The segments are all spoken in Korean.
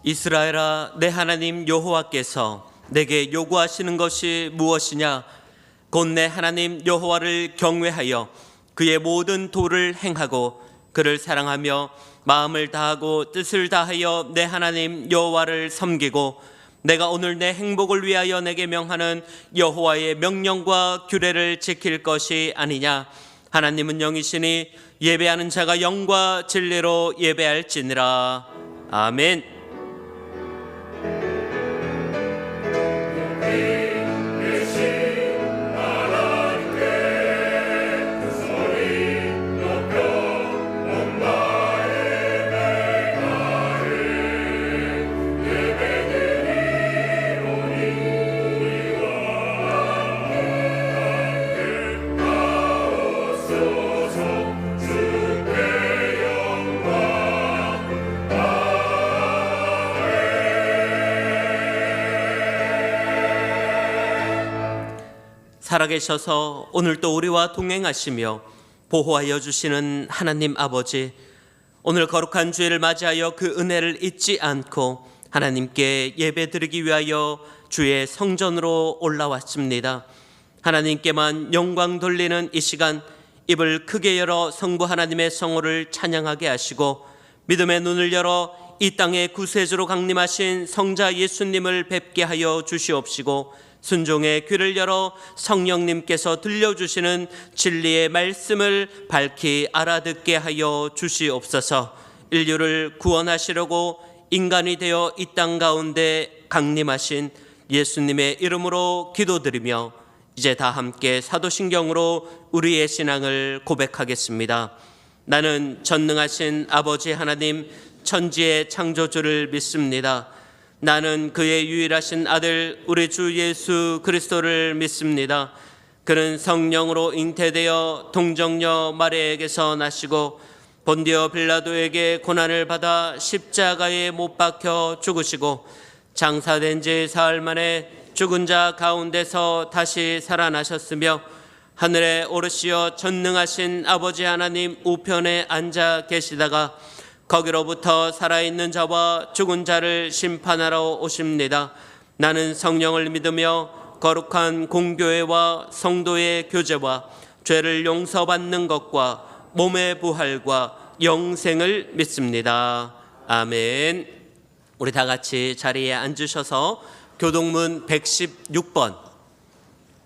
이스라엘아, 내 하나님 여호와께서 내게 요구하시는 것이 무엇이냐? 곧 내 하나님 여호와를 경외하여 그의 모든 도를 행하고 그를 사랑하며 마음을 다하고 뜻을 다하여 내 하나님 여호와를 섬기고 내가 오늘 내 행복을 위하여 내게 명하는 여호와의 명령과 규례를 지킬 것이 아니냐? 하나님은 영이시니 예배하는 자가 영과 진리로 예배할지니라. 아멘. 살아계셔서 오늘도 우리와 동행하시며 보호하여 주시는 하나님 아버지, 오늘 거룩한 주일을 맞이하여 그 은혜를 잊지 않고 하나님께 예배드리기 위하여 주의 성전으로 올라왔습니다. 하나님께만 영광 돌리는 이 시간, 입을 크게 열어 성부 하나님의 성호를 찬양하게 하시고 믿음의 눈을 열어 이 땅의 구세주로 강림하신 성자 예수님을 뵙게 하여 주시옵시고 순종의 귀를 열어 성령님께서 들려주시는 진리의 말씀을 밝히 알아듣게 하여 주시옵소서. 인류를 구원하시려고 인간이 되어 이 땅 가운데 강림하신 예수님의 이름으로 기도드리며 이제 다 함께 사도신경으로 우리의 신앙을 고백하겠습니다. 나는 전능하신 아버지 하나님 천지의 창조주를 믿습니다. 나는 그의 유일하신 아들 우리 주 예수 그리스도를 믿습니다. 그는 성령으로 잉태되어 동정녀 마리아에게서 나시고 본디오 빌라도에게 고난을 받아 십자가에 못 박혀 죽으시고 장사된 지 사흘 만에 죽은 자 가운데서 다시 살아나셨으며 하늘에 오르시어 전능하신 아버지 하나님 우편에 앉아 계시다가 거기로부터 살아있는 자와 죽은 자를 심판하러 오십니다. 나는 성령을 믿으며 거룩한 공교회와 성도의 교제와 죄를 용서받는 것과 몸의 부활과 영생을 믿습니다. 아멘. 우리 다 같이 자리에 앉으셔서 교독문 116번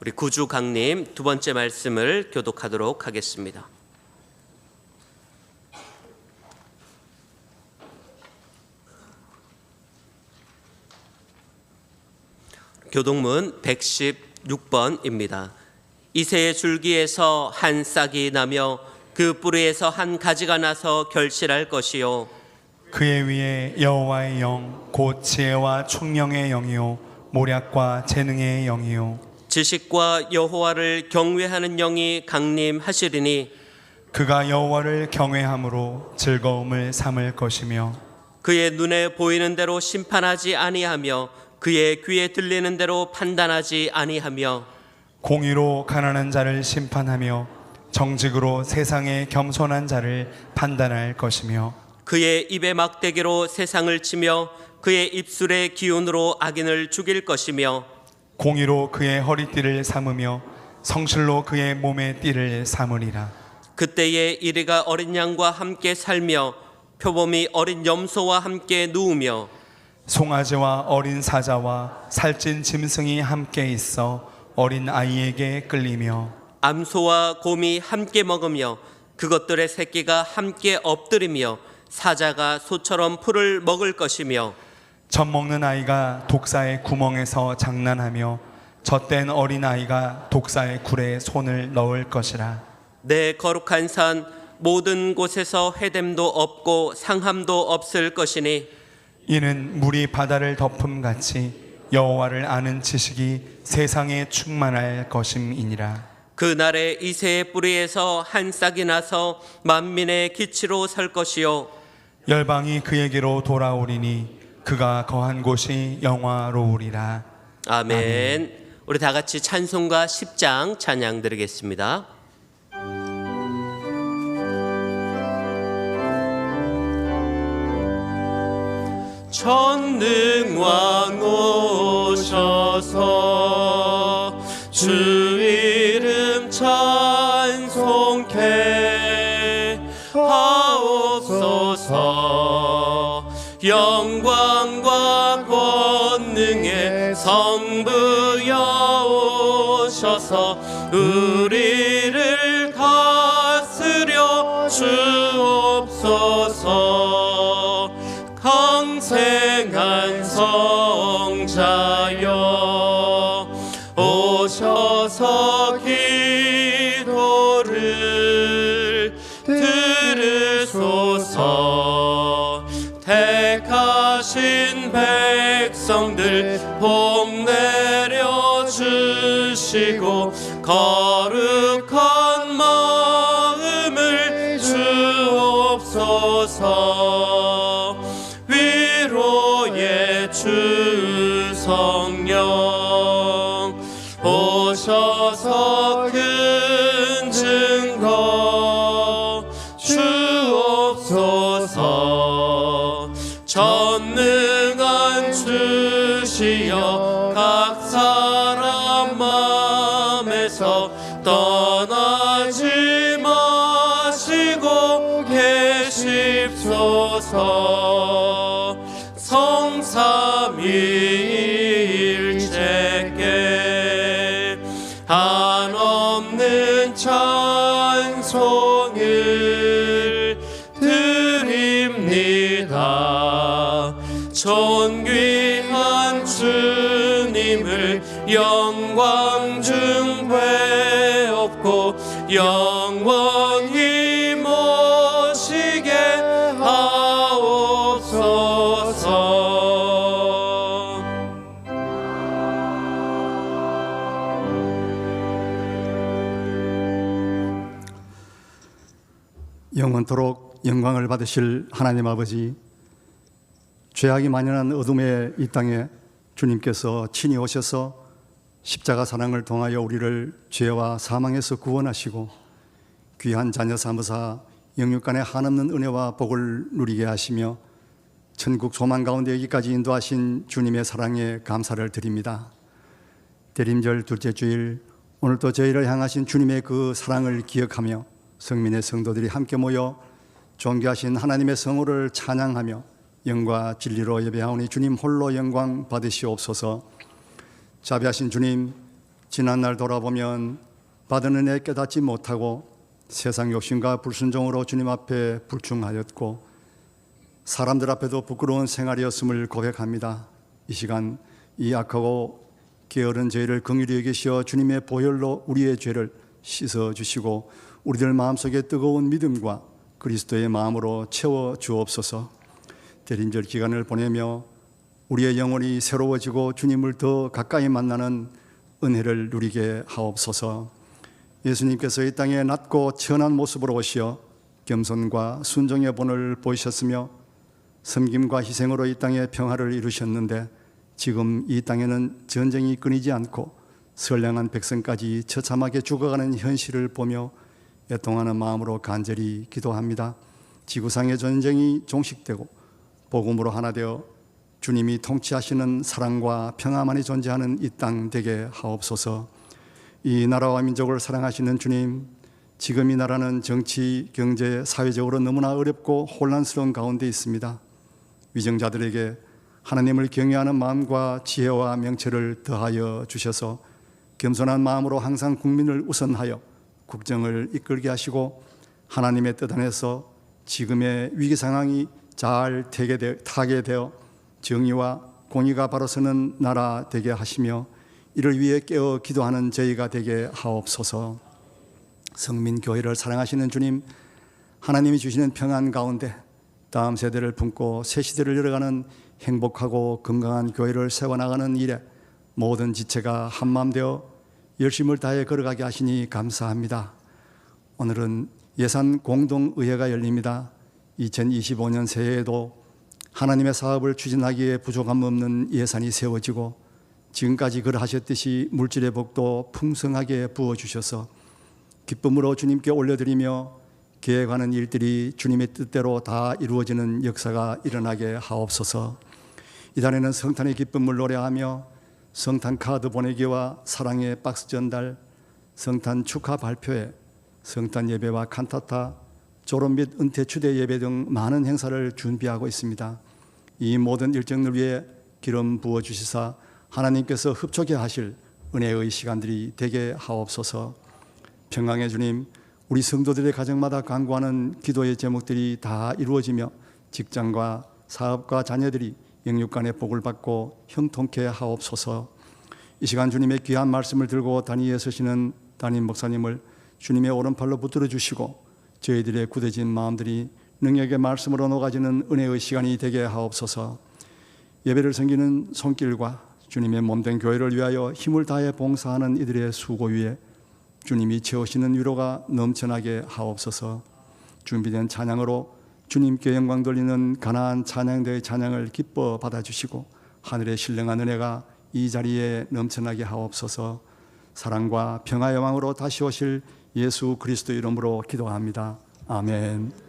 우리 구주 강림 두 번째 말씀을 교독하도록 하겠습니다. 교독문 116번입니다. 이새의 줄기에서 한 싹이 나며 그 뿌리에서 한 가지가 나서 결실할 것이요 그의 위에 여호와의 영 곧 지혜와 총명의 영이요 모략과 재능의 영이요 지식과 여호와를 경외하는 영이 강림하시리니 그가 여호와를 경외함으로 즐거움을 삼을 것이며 그의 눈에 보이는 대로 심판하지 아니하며 그의 귀에 들리는 대로 판단하지 아니하며 공의로 가난한 자를 심판하며 정직으로 세상의 겸손한 자를 판단할 것이며 그의 입의 막대기로 세상을 치며 그의 입술의 기운으로 악인을 죽일 것이며 공의로 그의 허리띠를 삼으며 성실로 그의 몸의 띠를 삼으리라. 그때에 이리가 어린 양과 함께 살며 표범이 어린 염소와 함께 누우며 송아지와 어린 사자와 살찐 짐승이 함께 있어 어린 아이에게 끌리며 암소와 곰이 함께 먹으며 그것들의 새끼가 함께 엎드리며 사자가 소처럼 풀을 먹을 것이며 젖 먹는 아이가 독사의 구멍에서 장난하며 젖된 어린 아이가 독사의 굴에 손을 넣을 것이라. 내 거룩한 산 모든 곳에서 해됨도 없고 상함도 없을 것이니 이는 물이 바다를 덮음같이 여호와를 아는 지식이 세상에 충만할 것임이니라. 그날에 이새의 뿌리에서 한 싹이 나서 만민의 기치로 설 것이요 열방이 그에게로 돌아오리니 그가 거한 곳이 영화로우리라. 아멘. 우리 다 같이 찬송가 10장 찬양 드리겠습니다. 전능왕 오셔서 주 이름 찬송케 하옵소서. 영광과 권능의 성부여 오셔서 우리를 다스려 주옵소서. 강생한 성자여 오셔서 기도를 들으소서. 택하신 백성들 복 내려 주시고 거룩한 마음을 주옵소서. 위로의 주 성령 오셔서 큰 증거 주옵소서. 전능한 주시여 각 사람 마음에서 떠나지 마시고 계십소서. 성삼위일체께 한없는 찬송을 드립니다. 존귀한 주님을 영광 중 배옵고 영원히 모시게 하옵소서. 영원토록 영광을 받으실 하나님 아버지, 죄악이 만연한 어둠의 이 땅에 주님께서 친히 오셔서 십자가 사랑을 통하여 우리를 죄와 사망에서 구원하시고 귀한 자녀 삼으사 영육간의 한없는 은혜와 복을 누리게 하시며 천국 소망 가운데 여기까지 인도하신 주님의 사랑에 감사를 드립니다. 대림절 둘째 주일, 오늘도 저희를 향하신 주님의 그 사랑을 기억하며 성민의 성도들이 함께 모여 존귀하신 하나님의 성호를 찬양하며 영과 진리로 예배하오니 주님 홀로 영광 받으시옵소서. 자비하신 주님, 지난날 돌아보면 받은 은혜 깨닫지 못하고 세상 욕심과 불순종으로 주님 앞에 불충하였고 사람들 앞에도 부끄러운 생활이었음을 고백합니다. 이 시간 이 악하고 게으른 저희를 긍휼히 여기시어 주님의 보혈로 우리의 죄를 씻어주시고 우리들 마음속에 뜨거운 믿음과 그리스도의 마음으로 채워 주옵소서. 대림절 기간을 보내며 우리의 영혼이 새로워지고 주님을 더 가까이 만나는 은혜를 누리게 하옵소서. 예수님께서 이 땅에 낮고 천한 모습으로 오시어 겸손과 순종의 본을 보이셨으며 섬김과 희생으로 이 땅에 평화를 이루셨는데 지금 이 땅에는 전쟁이 끊이지 않고 선량한 백성까지 처참하게 죽어가는 현실을 보며 애통하는 마음으로 간절히 기도합니다. 지구상의 전쟁이 종식되고 복음으로 하나 되어 주님이 통치하시는 사랑과 평화만이 존재하는 이 땅 되게 하옵소서. 이 나라와 민족을 사랑하시는 주님, 지금 이 나라는 정치, 경제, 사회적으로 너무나 어렵고 혼란스러운 가운데 있습니다. 위정자들에게 하나님을 경외하는 마음과 지혜와 명철을 더하여 주셔서 겸손한 마음으로 항상 국민을 우선하여 국정을 이끌게 하시고 하나님의 뜻 안에서 지금의 위기 상황이 잘 타게 되어 정의와 공의가 바로 서는 나라 되게 하시며 이를 위해 깨어 기도하는 저희가 되게 하옵소서. 성민교회를 사랑하시는 주님, 하나님이 주시는 평안 가운데 다음 세대를 품고 새 시대를 열어가는 행복하고 건강한 교회를 세워나가는 일에 모든 지체가 한마음 되어 열심을 다해 걸어가게 하시니 감사합니다. 오늘은 예산 공동의회가 열립니다. 2025년 새해에도 하나님의 사업을 추진하기에 부족함 없는 예산이 세워지고 지금까지 그러하셨듯이 물질의 복도 풍성하게 부어주셔서 기쁨으로 주님께 올려드리며 계획하는 일들이 주님의 뜻대로 다 이루어지는 역사가 일어나게 하옵소서. 이달에는 성탄의 기쁨을 노래하며 성탄 카드 보내기와 사랑의 박스 전달, 성탄 축하 발표회, 성탄 예배와 칸타타, 졸업 및 은퇴 추대 예배 등 많은 행사를 준비하고 있습니다. 이 모든 일정을 위해 기름 부어주시사 하나님께서 흡족해 하실 은혜의 시간들이 되게 하옵소서. 평강의 주님, 우리 성도들의 가정마다 간구하는 기도의 제목들이 다 이루어지며 직장과 사업과 자녀들이 영육간의 복을 받고 형통케 하옵소서. 이 시간 주님의 귀한 말씀을 들고 단위에 서시는 담임 목사님을 주님의 오른팔로 붙들어 주시고 저희들의 굳어진 마음들이 능력의 말씀으로 녹아지는 은혜의 시간이 되게 하옵소서. 예배를 섬기는 손길과 주님의 몸된 교회를 위하여 힘을 다해 봉사하는 이들의 수고 위에 주님이 채우시는 위로가 넘쳐나게 하옵소서. 준비된 찬양으로 주님께 영광 돌리는 가나안 찬양대의 찬양을 기뻐 받아주시고 하늘의 신령한 은혜가 이 자리에 넘쳐나게 하옵소서. 사랑과 평화의 왕으로 다시 오실 예수 그리스도 이름으로 기도합니다. 아멘.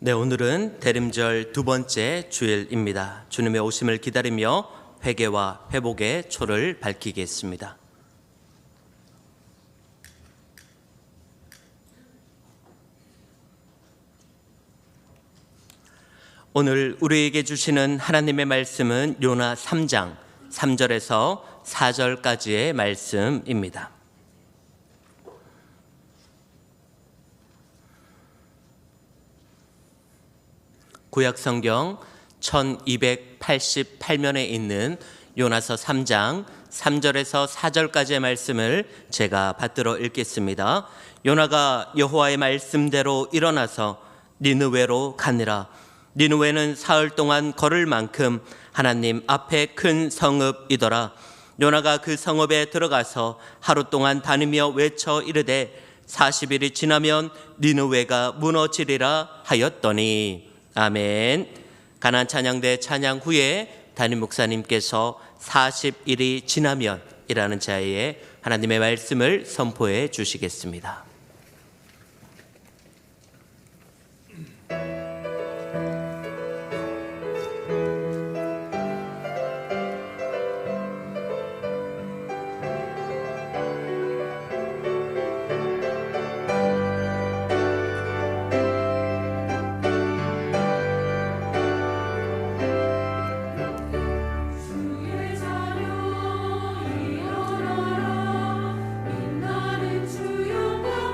네, 오늘은 대림절 두 번째 주일입니다. 주님의 오심을 기다리며 회개와 회복의 초를 밝히겠습니다. 오늘 우리에게 주시는 하나님의 말씀은 요나 3장 3절에서 4절까지의 말씀입니다. 구약성경 1288면에 있는 요나서 3장 3절에서 4절까지의 말씀을 제가 받들어 읽겠습니다. 요나가 여호와의 말씀대로 일어나서 니느웨로 가니라. 니느웨는 사흘 동안 걸을 만큼 하나님 앞에 큰 성읍이더라. 요나가 그 성읍에 들어가서 하루 동안 다니며 외쳐 이르되 40일이 지나면 니느웨가 무너지리라 하였더니. 아멘. 가나안 찬양대 찬양 후에 담임 목사님께서 40일이 지나면 이라는 자리에 하나님의 말씀을 선포해 주시겠습니다. 주의 자녀 일어나라 빛나는 주 영광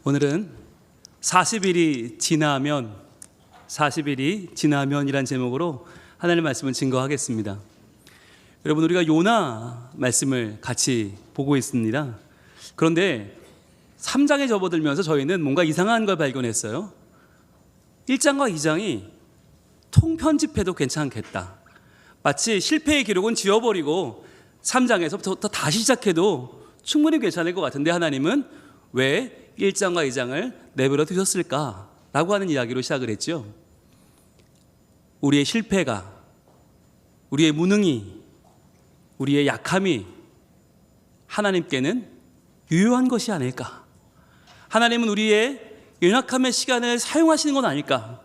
오늘은 40일이 지나면이란 제목으로 하나님의 말씀을 증거하겠습니다. 여러분, 우리가 요나 말씀을 같이 보고 있습니다. 그런데 3장에 접어들면서 저희는 뭔가 이상한 걸 발견했어요. 1장과 2장이 통편집해도 괜찮겠다. 마치 실패의 기록은 지워버리고 3장에서부터 다시 시작해도 충분히 괜찮을 것 같은데 하나님은 왜 1장과 2장을 내버려 두셨을까? 라고 하는 이야기로 시작을 했죠. 우리의 실패가, 우리의 무능이, 우리의 약함이 하나님께는 유효한 것이 아닐까? 하나님은 우리의 연약함의 시간을 사용하시는 건 아닐까?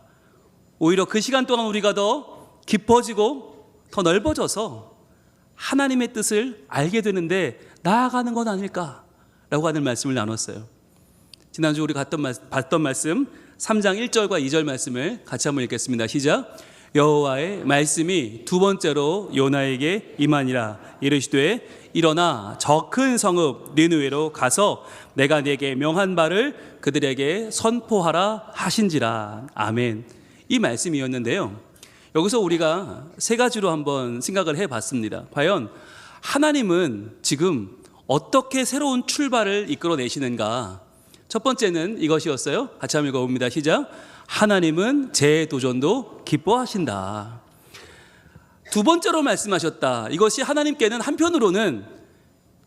오히려 그 시간 동안 우리가 더 깊어지고 더 넓어져서 하나님의 뜻을 알게 되는데 나아가는 건 아닐까? 라고 하는 말씀을 나눴어요. 지난주 우리 봤던 말씀 3장 1절과 2절 말씀을 같이 한번 읽겠습니다. 시작. 여호와의 말씀이 두 번째로 요나에게 임하니라. 이르시되 일어나 저 큰 성읍 니느웨로 가서 내가 네게 명한 바를 그들에게 선포하라 하신지라. 아멘. 이 말씀이었는데요, 여기서 우리가 세 가지로 한번 생각을 해봤습니다. 과연 하나님은 지금 어떻게 새로운 출발을 이끌어내시는가? 첫 번째는 이것이었어요. 같이 한번 읽어봅니다. 시작. 하나님은 재도전도 기뻐하신다. 두 번째로 말씀하셨다. 이것이 하나님께는 한편으로는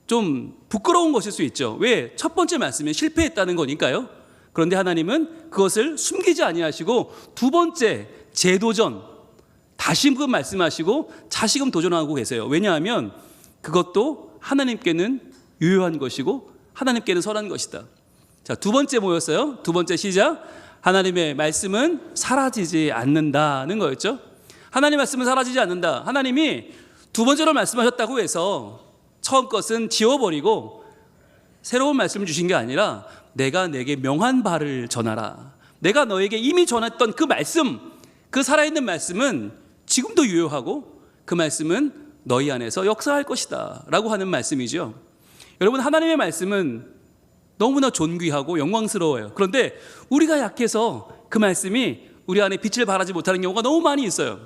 좀 부끄러운 것일 수 있죠. 왜? 첫 번째 말씀이 실패했다는 거니까요. 그런데 하나님은 그것을 숨기지 아니하시고 두 번째 재도전, 다시금 말씀하시고 다시금 도전하고 계세요. 왜냐하면 그것도 하나님께는 유효한 것이고 하나님께는 선한 것이다. 자, 두 번째 뭐였어요? 두 번째 시작. 하나님의 말씀은 사라지지 않는다는 거였죠. 하나님의 말씀은 사라지지 않는다. 하나님이 두 번째로 말씀하셨다고 해서 처음 것은 지워버리고 새로운 말씀을 주신 게 아니라 내가 내게 명한 바를 전하라. 내가 너에게 이미 전했던 그 말씀, 그 살아있는 말씀은 지금도 유효하고 그 말씀은 너희 안에서 역사할 것이다 라고 하는 말씀이죠. 여러분, 하나님의 말씀은 너무나 존귀하고 영광스러워요. 그런데 우리가 약해서 그 말씀이 우리 안에 빛을 발하지 못하는 경우가 너무 많이 있어요.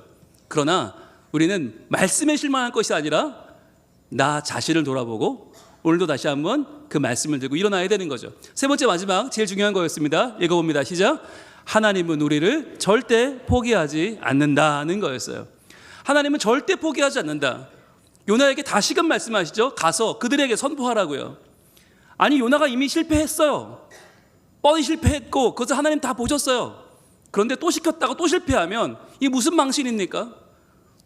그러나 우리는 말씀에 실망할 것이 아니라 나 자신을 돌아보고 오늘도 다시 한번 그 말씀을 들고 일어나야 되는 거죠. 세 번째, 마지막 제일 중요한 거였습니다. 읽어봅니다. 시작. 하나님은 우리를 절대 포기하지 않는다는 거였어요. 하나님은 절대 포기하지 않는다. 요나에게 다시금 말씀하시죠. 가서 그들에게 선포하라고요. 아니, 요나가 이미 실패했어요. 뻔히 실패했고 그것을 하나님 다 보셨어요. 그런데 또 시켰다가 또 실패하면 이게 무슨 망신입니까?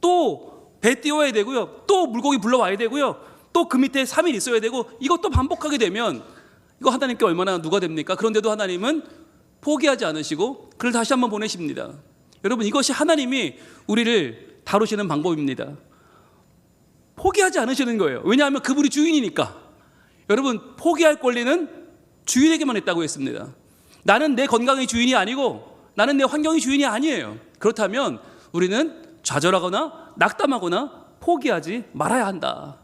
또 배 띄워야 되고요, 또 물고기 불러와야 되고요, 또 그 밑에 3일 있어야 되고, 이것도 반복하게 되면 이거 하나님께 얼마나 누가 됩니까? 그런데도 하나님은 포기하지 않으시고 그를 다시 한번 보내십니다. 여러분, 이것이 하나님이 우리를 다루시는 방법입니다. 포기하지 않으시는 거예요. 왜냐하면 그분이 주인이니까. 여러분, 포기할 권리는 주인에게만 있다고 했습니다. 나는 내 건강의 주인이 아니고 나는 내 환경의 주인이 아니에요. 그렇다면 우리는 좌절하거나 낙담하거나 포기하지 말아야 한다.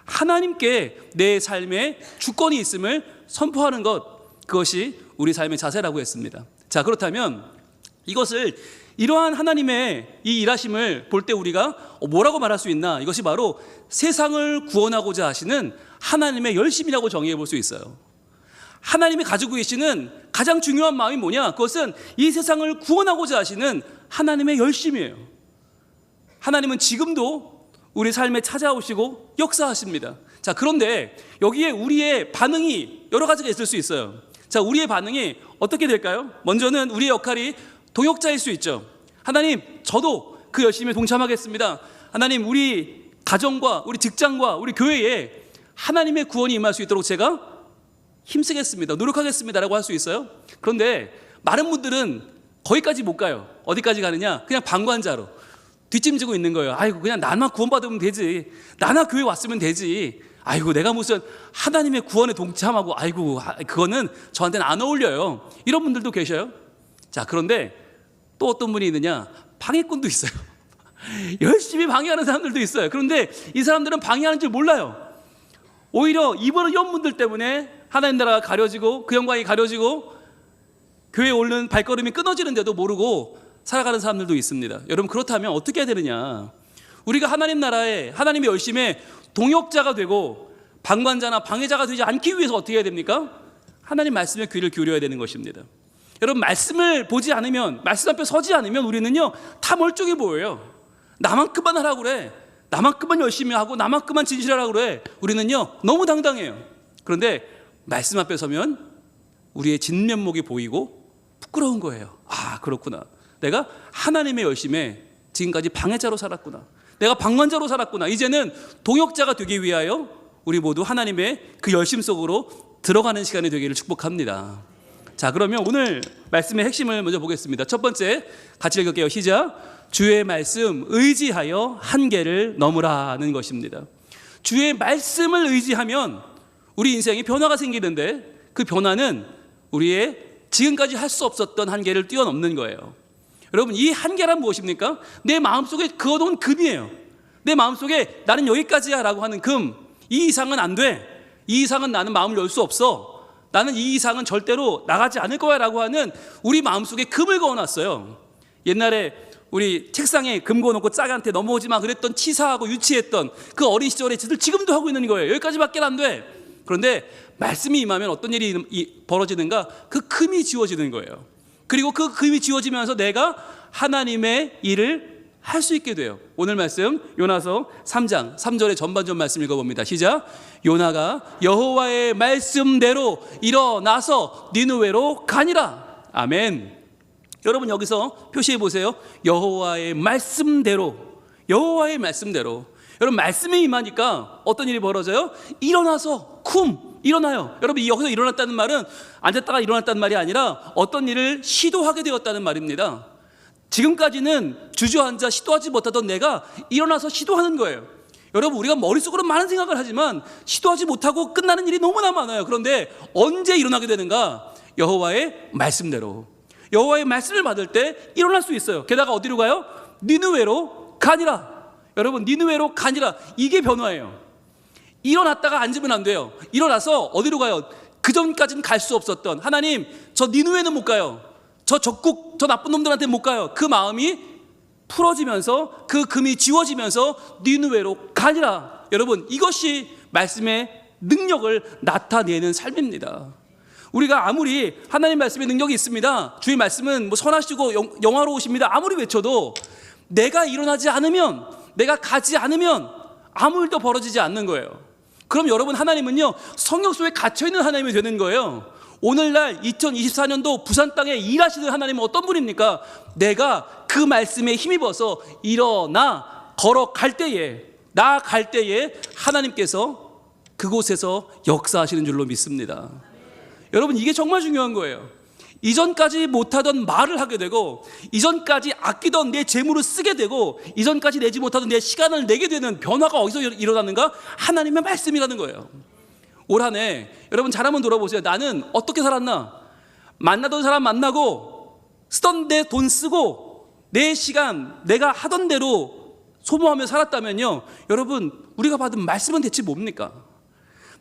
하나님께 내 삶에 주권이 있음을 선포하는 것, 그것이 우리 삶의 자세라고 했습니다. 자, 그렇다면 이것을, 이러한 하나님의 이 일하심을 볼 때 우리가 뭐라고 말할 수 있나? 이것이 바로 세상을 구원하고자 하시는 하나님의 열심이라고 정의해 볼 수 있어요. 하나님이 가지고 계시는 가장 중요한 마음이 뭐냐? 그것은 이 세상을 구원하고자 하시는 하나님의 열심이에요. 하나님은 지금도 우리 삶에 찾아오시고 역사하십니다. 자, 그런데 여기에 우리의 반응이 여러 가지가 있을 수 있어요. 자, 우리의 반응이 어떻게 될까요? 먼저는 우리의 역할이 동역자일 수 있죠. 하나님, 저도 그 열심에 동참하겠습니다. 하나님, 우리 가정과 우리 직장과 우리 교회에 하나님의 구원이 임할 수 있도록 제가 힘쓰겠습니다, 노력하겠습니다 라고 할 수 있어요. 그런데 많은 분들은 거기까지 못 가요. 어디까지 가느냐? 그냥 방관자로 뒷짐지고 있는 거예요. 아이고, 그냥 나만 구원받으면 되지, 나나 교회 왔으면 되지, 아이고 내가 무슨 하나님의 구원에 동참하고 아이고 그거는 저한테는 안 어울려요. 이런 분들도 계셔요. 자, 그런데 또 어떤 분이 있느냐? 방해꾼도 있어요. 열심히 방해하는 사람들도 있어요. 그런데 이 사람들은 방해하는 줄 몰라요. 오히려 이런 분들 때문에 하나님 나라가 가려지고 그 영광이 가려지고 교회에 오는 발걸음이 끊어지는데도 모르고 살아가는 사람들도 있습니다. 여러분, 그렇다면 어떻게 해야 되느냐? 우리가 하나님 나라에 하나님의 열심에 동역자가 되고 방관자나 방해자가 되지 않기 위해서 어떻게 해야 됩니까? 하나님 말씀에 귀를 기울여야 되는 것입니다. 여러분, 말씀을 보지 않으면, 말씀 앞에 서지 않으면 우리는요 다 멀쩡해 보여요. 나만큼만 하라고 그래, 나만큼만 열심히 하고 나만큼만 진실하라고 그래. 우리는요 너무 당당해요. 그런데 말씀 앞에 서면 우리의 진면목이 보이고 부끄러운 거예요. 아, 그렇구나, 내가 하나님의 열심에 지금까지 방해자로 살았구나, 내가 방관자로 살았구나. 이제는 동역자가 되기 위하여 우리 모두 하나님의 그 열심 속으로 들어가는 시간이 되기를 축복합니다. 자, 그러면 오늘 말씀의 핵심을 먼저 보겠습니다. 첫 번째, 같이 읽을게요. 시작. 주의 말씀 의지하여 한계를 넘으라는 것입니다. 주의 말씀을 의지하면 우리 인생에 변화가 생기는데, 그 변화는 우리의 지금까지 할 수 없었던 한계를 뛰어넘는 거예요. 여러분, 이 한계란 무엇입니까? 내 마음속에 그어놓은 금이에요. 내 마음속에 나는 여기까지야 라고 하는 금, 이 이상은 안 돼, 이 이상은 나는 마음을 열 수 없어, 나는 이 이상은 절대로 나가지 않을 거야 라고 하는 우리 마음속에 금을 그어놨어요. 옛날에 우리 책상에 금 그어놓고 짝한테 넘어오지 마 그랬던, 치사하고 유치했던 그 어린 시절의 짓을 지금도 하고 있는 거예요. 여기까지밖에 안 돼. 그런데 말씀이 임하면 어떤 일이 벌어지는가? 그 금이 지워지는 거예요. 그리고 그 금이 지워지면서 내가 하나님의 일을 할 수 있게 돼요. 오늘 말씀 요나서 3장 3절의 전반전 말씀 읽어봅니다. 시작. 요나가 여호와의 말씀대로 일어나서 니느웨로 가니라. 아멘. 여러분, 여기서 표시해 보세요. 여호와의 말씀대로, 여호와의 말씀대로. 여러분, 말씀이 임하니까 어떤 일이 벌어져요? 일어나서 일어나요. 여러분, 여기서 일어났다는 말은 앉았다가 일어났다는 말이 아니라 어떤 일을 시도하게 되었다는 말입니다. 지금까지는 주저앉아 시도하지 못하던 내가 일어나서 시도하는 거예요. 여러분, 우리가 머릿속으로 많은 생각을 하지만 시도하지 못하고 끝나는 일이 너무나 많아요. 그런데 언제 일어나게 되는가? 여호와의 말씀대로. 여호와의 말씀을 받을 때 일어날 수 있어요. 게다가 어디로 가요? 니느웨로 가니라. 여러분, 니느웨로 가니라, 이게 변화예요. 일어났다가 앉으면 안 돼요. 일어나서 어디로 가요? 그 전까지는 갈 수 없었던, 하나님 저 니느웨는 못 가요, 저 적국 저 나쁜 놈들한테 못 가요. 그 마음이 풀어지면서 그 금이 지워지면서 니느웨로 가니라. 여러분, 이것이 말씀의 능력을 나타내는 삶입니다. 우리가 아무리 하나님 말씀의 능력이 있습니다, 주의 말씀은 뭐 선하시고 영화로우십니다 아무리 외쳐도 내가 일어나지 않으면, 내가 가지 않으면 아무 일도 벌어지지 않는 거예요. 그럼 여러분, 하나님은요 성역 속에 갇혀있는 하나님이 되는 거예요. 오늘날 2024년도 부산 땅에 일하시는 하나님은 어떤 분입니까? 내가 그 말씀에 힘입어서 일어나 걸어갈 때에, 나아갈 때에 하나님께서 그곳에서 역사하시는 줄로 믿습니다. 여러분, 이게 정말 중요한 거예요. 이전까지 못하던 말을 하게 되고, 이전까지 아끼던 내 재물을 쓰게 되고, 이전까지 내지 못하던 내 시간을 내게 되는 변화가 어디서 일어나는가? 하나님의 말씀이라는 거예요. 올 한 해 여러분 잘 한번 돌아보세요. 나는 어떻게 살았나? 만나던 사람 만나고, 쓰던 데 돈 쓰고, 내 시간 내가 하던 대로 소모하며 살았다면요, 여러분, 우리가 받은 말씀은 대체 뭡니까?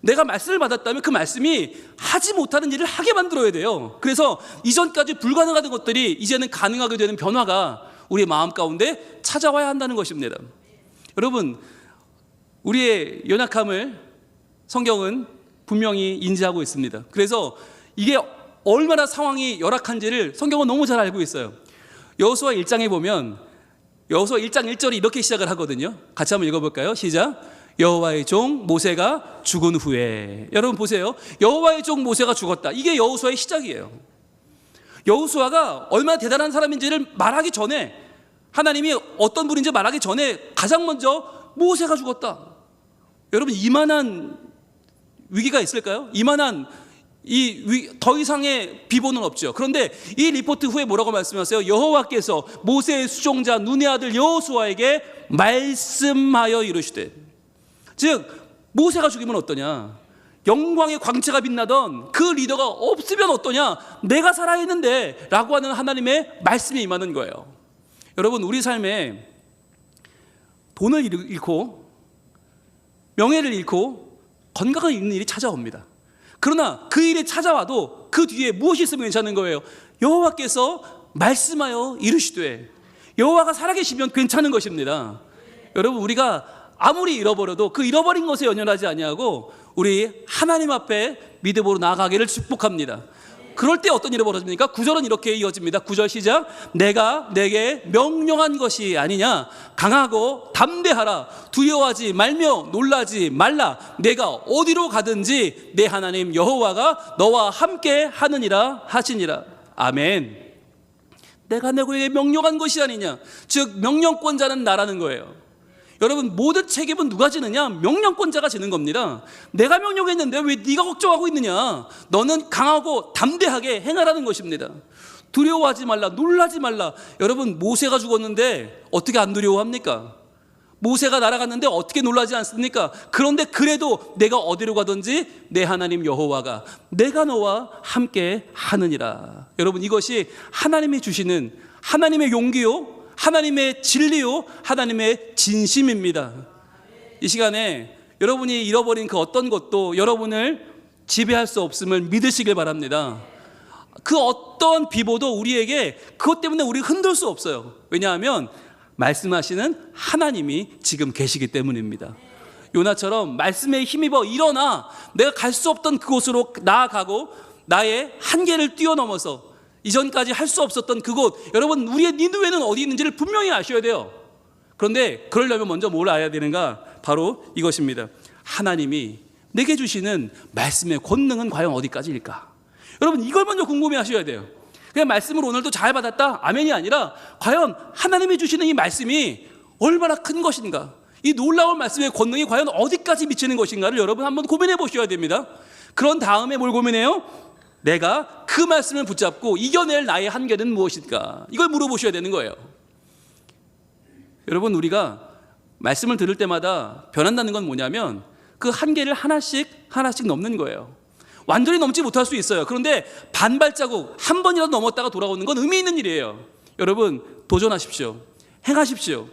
내가 말씀을 받았다면 그 말씀이 하지 못하는 일을 하게 만들어야 돼요. 그래서 이전까지 불가능하던 것들이 이제는 가능하게 되는 변화가 우리의 마음 가운데 찾아와야 한다는 것입니다. 여러분, 우리의 연약함을 성경은 분명히 인지하고 있습니다. 그래서 이게 얼마나 상황이 열악한지를 성경은 너무 잘 알고 있어요. 여호수아 1장에 보면 여호수아 1장 1절이 이렇게 시작을 하거든요. 같이 한번 읽어볼까요? 시작. 여호와의 종 모세가 죽은 후에. 여러분 보세요. 여호와의 종 모세가 죽었다. 이게 여호수아의 시작이에요. 여호수아가 얼마나 대단한 사람인지를 말하기 전에, 하나님이 어떤 분인지 말하기 전에 가장 먼저 모세가 죽었다. 여러분, 이만한 위기가 있을까요? 이만한 더 이상의 비본은 없죠. 그런데 이 리포트 후에 뭐라고 말씀하세요? 여호와께서 모세의 수종자 눈의 아들 여호수아에게 말씀하여 이르시되, 즉 모세가 죽으면 어떠냐? 영광의 광채가 빛나던 그 리더가 없으면 어떠냐? 내가 살아있는데 라고 하는 하나님의 말씀이 임하는 거예요. 여러분, 우리 삶에 돈을 잃고 명예를 잃고 건강을 잃는 일이 찾아옵니다. 그러나 그 일이 찾아와도 그 뒤에 무엇이 있으면 괜찮은 거예요? 여호와께서 말씀하여 이르시되, 여호와가 살아계시면 괜찮은 것입니다. 여러분, 우리가 아무리 잃어버려도 그 잃어버린 것에 연연하지 아니하고 우리 하나님 앞에 믿음으로 나아가기를 축복합니다. 그럴 때 어떤 일이 벌어집니까? 9절은 이렇게 이어집니다. 9절 시작. 내가 내게 명령한 것이 아니냐? 강하고 담대하라. 두려워하지 말며 놀라지 말라. 내가 어디로 가든지 내 하나님 여호와가 너와 함께 하느니라 하시니라. 아멘. 내가 내게 명령한 것이 아니냐? 즉 명령권자는 나라는 거예요. 여러분, 모든 책임은 누가 지느냐? 명령권자가 지는 겁니다. 내가 명령했는데 왜 네가 걱정하고 있느냐? 너는 강하고 담대하게 행하라는 것입니다. 두려워하지 말라, 놀라지 말라. 여러분, 모세가 죽었는데 어떻게 안 두려워합니까? 모세가 날아갔는데 어떻게 놀라지 않습니까? 그런데 그래도 내가 어디로 가든지 내 하나님 여호와가 내가 너와 함께 하느니라. 여러분, 이것이 하나님이 주시는 하나님의 용기요, 하나님의 진리요, 하나님의 진심입니다. 이 시간에 여러분이 잃어버린 그 어떤 것도 여러분을 지배할 수 없음을 믿으시길 바랍니다. 그 어떤 비보도 우리에게 그것 때문에 우리 흔들 수 없어요. 왜냐하면 말씀하시는 하나님이 지금 계시기 때문입니다. 요나처럼 말씀에 힘입어 일어나 내가 갈 수 없던 그곳으로 나아가고 나의 한계를 뛰어넘어서 이전까지 할 수 없었던 그곳, 여러분, 우리의 니느웨는 어디 있는지를 분명히 아셔야 돼요. 그런데 그러려면 먼저 뭘 알아야 되는가? 바로 이것입니다. 하나님이 내게 주시는 말씀의 권능은 과연 어디까지일까? 여러분, 이걸 먼저 궁금해 하셔야 돼요. 그냥 말씀을 오늘도 잘 받았다, 아멘이 아니라 과연 하나님이 주시는 이 말씀이 얼마나 큰 것인가, 이 놀라운 말씀의 권능이 과연 어디까지 미치는 것인가를 여러분 한번 고민해 보셔야 됩니다. 그런 다음에 뭘 고민해요? 내가 그 말씀을 붙잡고 이겨낼 나의 한계는 무엇일까? 이걸 물어보셔야 되는 거예요. 여러분, 우리가 말씀을 들을 때마다 변한다는 건 뭐냐면 그 한계를 하나씩 넘는 거예요. 완전히 넘지 못할 수 있어요. 그런데 반발자국 한 번이라도 넘었다가 돌아오는 건 의미 있는 일이에요. 여러분, 도전하십시오. 행하십시오.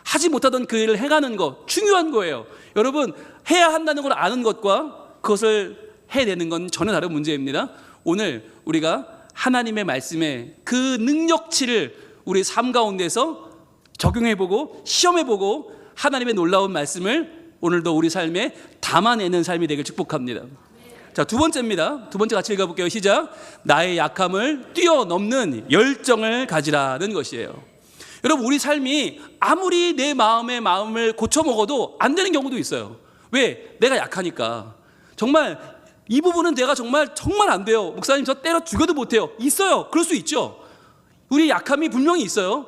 하지 못하던 그 일을 행하는 것 중요한 거예요. 여러분, 해야 한다는 걸 아는 것과 그것을 해내는 건 전혀 다른 문제입니다. 오늘 우리가 하나님의 말씀의 그 능력치를 우리 삶 가운데서 적용해보고 시험해보고 하나님의 놀라운 말씀을 오늘도 우리 삶에 담아내는 삶이 되길 축복합니다. 자, 두 번째입니다. 두 번째 같이 읽어볼게요. 시작. 나의 약함을 뛰어넘는 열정을 가지라는 것이에요. 여러분, 우리 삶이 아무리 내 마음을 고쳐먹어도 안 되는 경우도 있어요. 왜? 내가 약하니까. 정말 이 부분은 내가 정말 안 돼요. 목사님, 저 때려 죽여도 못해요. 있어요. 그럴 수 있죠. 우리의 약함이 분명히 있어요.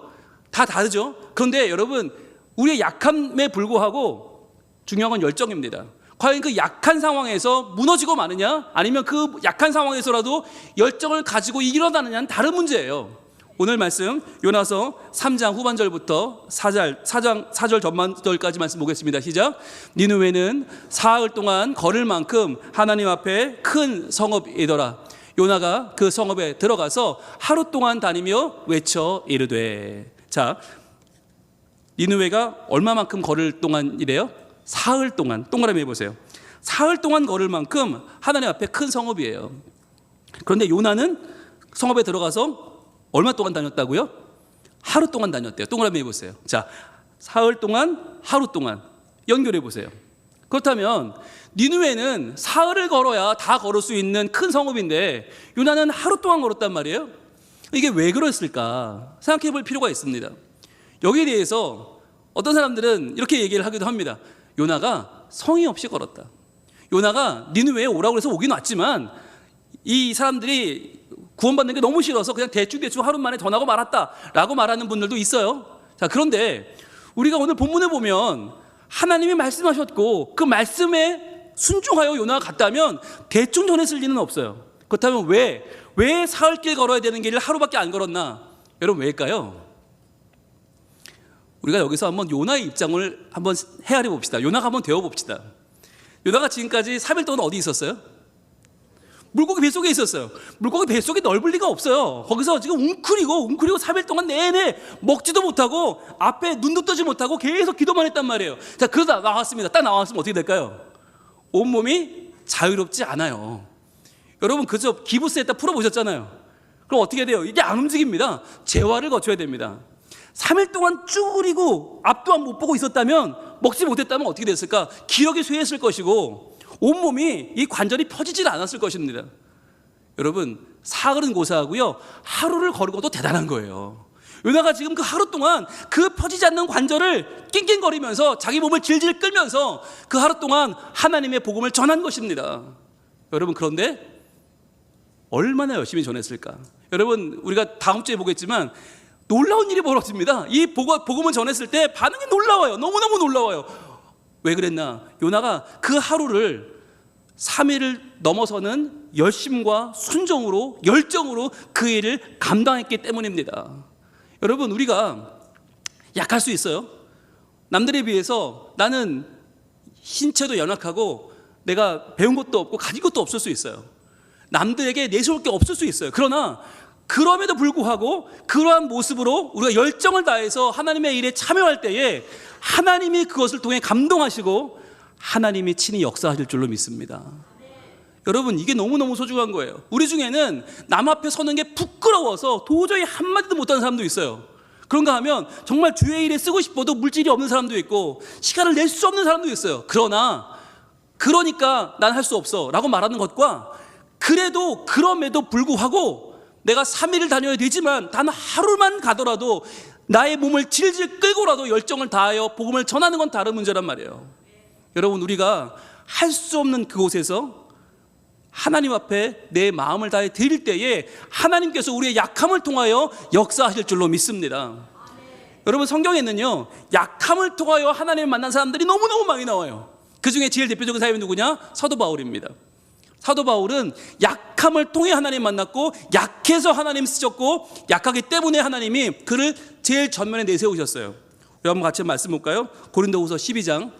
다 다르죠. 그런데 여러분, 우리의 약함에 불구하고 중요한 건 열정입니다. 과연 그 약한 상황에서 무너지고 마느냐, 아니면 그 약한 상황에서라도 열정을 가지고 일어나느냐는 다른 문제예요. 오늘 말씀 요나서 3장 후반절부터 4절 전반절까지 말씀 보겠습니다. 시작. 니느웨는 사흘 동안 걸을 만큼 하나님 앞에 큰 성읍이더라. 요나가 그 성읍에 들어가서 하루 동안 다니며 외쳐 이르되. 자, 니느웨가 얼마만큼 걸을 동안이래요? 사흘 동안. 동그라미 해보세요. 사흘 동안 걸을 만큼 하나님 앞에 큰 성읍이에요. 그런데 요나는 성읍에 들어가서 얼마 동안 다녔다고요? 하루 동안 다녔대요. 동그라미 해보세요. 자, 사흘 동안, 하루 동안 연결해 보세요. 그렇다면 니느웨는 사흘을 걸어야 다 걸을 수 있는 큰 성읍인데 요나는 하루 동안 걸었단 말이에요. 이게 왜 그랬을까 생각해 볼 필요가 있습니다. 여기에 대해서 어떤 사람들은 이렇게 얘기를 하기도 합니다. 요나가 성의 없이 걸었다. 요나가 니느웨에 오라고 해서 오긴 왔지만 이 사람들이 구원받는 게 너무 싫어서 그냥 대충 하루 만에 전하고 말았다라고 말하는 분들도 있어요. 자, 그런데 우리가 오늘 본문을 보면 하나님이 말씀하셨고 그 말씀에 순종하여 요나가 갔다면 대충 전했을 리는 없어요. 그렇다면 왜 사흘길 걸어야 되는 길을 하루밖에 안 걸었나? 여러분, 왜일까요? 우리가 여기서 한번 요나의 입장을 한번 헤아려 봅시다. 요나가 한번 되어 봅시다. 요나가 지금까지 3일 동안 어디 있었어요? 물고기 뱃속에 있었어요. 물고기 뱃속이 넓을 리가 없어요. 거기서 지금 웅크리고 3일 동안 내내 먹지도 못하고 앞에 눈도 뜨지 못하고 계속 기도만 했단 말이에요. 자, 그러다 나왔습니다. 딱 나왔으면 어떻게 될까요? 온몸이 자유롭지 않아요. 여러분 그저 기부스에다 풀어보셨잖아요. 그럼 어떻게 돼요? 이게 안 움직입니다. 재활을 거쳐야 됩니다. 3일 동안 쭈그리고 앞도 못 보고 있었다면, 먹지 못했다면 어떻게 됐을까? 기력이 쇠했을 것이고 온몸이 이 관절이 펴지질 않았을 것입니다. 여러분 사흘은 고사하고요, 하루를 걸고도 대단한 거예요. 요나가 지금 그 하루 동안 그 펴지지 않는 관절을 낑낑거리면서 자기 몸을 질질 끌면서 그 하루 동안 하나님의 복음을 전한 것입니다. 여러분 그런데 얼마나 열심히 전했을까? 여러분 우리가 다음 주에 보겠지만 놀라운 일이 벌어집니다. 이 복음을 전했을 때 반응이 놀라워요. 너무너무 놀라워요. 왜 그랬나? 요나가 그 하루를 3일을 넘어서는 열심과 순종으로, 열정으로 그 일을 감당했기 때문입니다. 여러분 우리가 약할 수 있어요. 남들에 비해서 나는 신체도 연약하고 내가 배운 것도 없고 가진 것도 없을 수 있어요. 남들에게 내세울 게 없을 수 있어요. 그러나 그럼에도 불구하고 그러한 모습으로 우리가 열정을 다해서 하나님의 일에 참여할 때에 하나님이 그것을 통해 감동하시고 하나님이 친히 역사하실 줄로 믿습니다. 여러분 이게 너무너무 소중한 거예요. 우리 중에는 남 앞에 서는 게 부끄러워서 도저히 한마디도 못하는 사람도 있어요. 그런가 하면 정말 주의 일에 쓰고 싶어도 물질이 없는 사람도 있고 시간을 낼 수 없는 사람도 있어요. 그러니까 난 할 수 없어 라고 말하는 것과, 그래도 그럼에도 불구하고 내가 3일을 다녀야 되지만 단 하루만 가더라도 나의 몸을 질질 끌고라도 열정을 다하여 복음을 전하는 건 다른 문제란 말이에요. 여러분 우리가 할 수 없는 그곳에서 하나님 앞에 내 마음을 다해 드릴 때에 하나님께서 우리의 약함을 통하여 역사하실 줄로 믿습니다. 여러분 성경에는요 약함을 통하여 하나님을 만난 사람들이 너무너무 많이 나와요. 그 중에 제일 대표적인 사람이 누구냐? 사도 바울입니다. 사도 바울은 약함을 통해 하나님 만났고 약해서 하나님 쓰셨고 약하기 때문에 하나님이 그를 제일 전면에 내세우셨어요. 우리 한번 같이 말씀 볼까요? 고린도후서 12장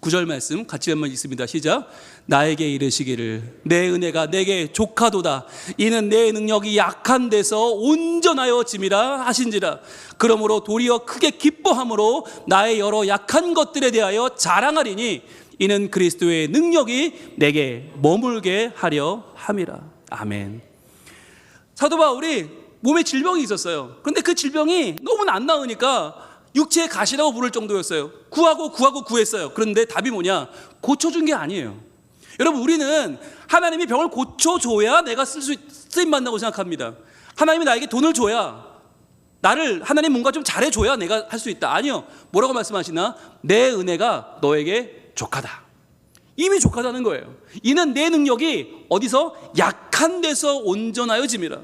9절 말씀 같이 한번 읽습니다. 시작. 나에게 이르시기를 내 은혜가 내게 족하도다. 이는 내 능력이 약한 데서 온전하여 짐이라 하신지라. 그러므로 도리어 크게 기뻐함으로 나의 여러 약한 것들에 대하여 자랑하리니 이는 그리스도의 능력이 내게 머물게 하려 함이라. 아멘. 사도 바울이 몸에 질병이 있었어요. 그런데 그 질병이 너무 안 나으니까 육체의 가시라고 부를 정도였어요. 구했어요. 그런데 답이 뭐냐? 고쳐준 게 아니에요. 여러분 우리는 하나님이 병을 고쳐줘야 내가 쓰임받는다고 생각합니다. 하나님이 나에게 돈을 줘야, 나를 하나님 뭔가 좀 잘해줘야 내가 할 수 있다. 아니요. 뭐라고 말씀하시나? 내 은혜가 너에게 족하다. 이미 족하다는 거예요. 이는 내 능력이 어디서? 약한 데서 온전하여 짐이라.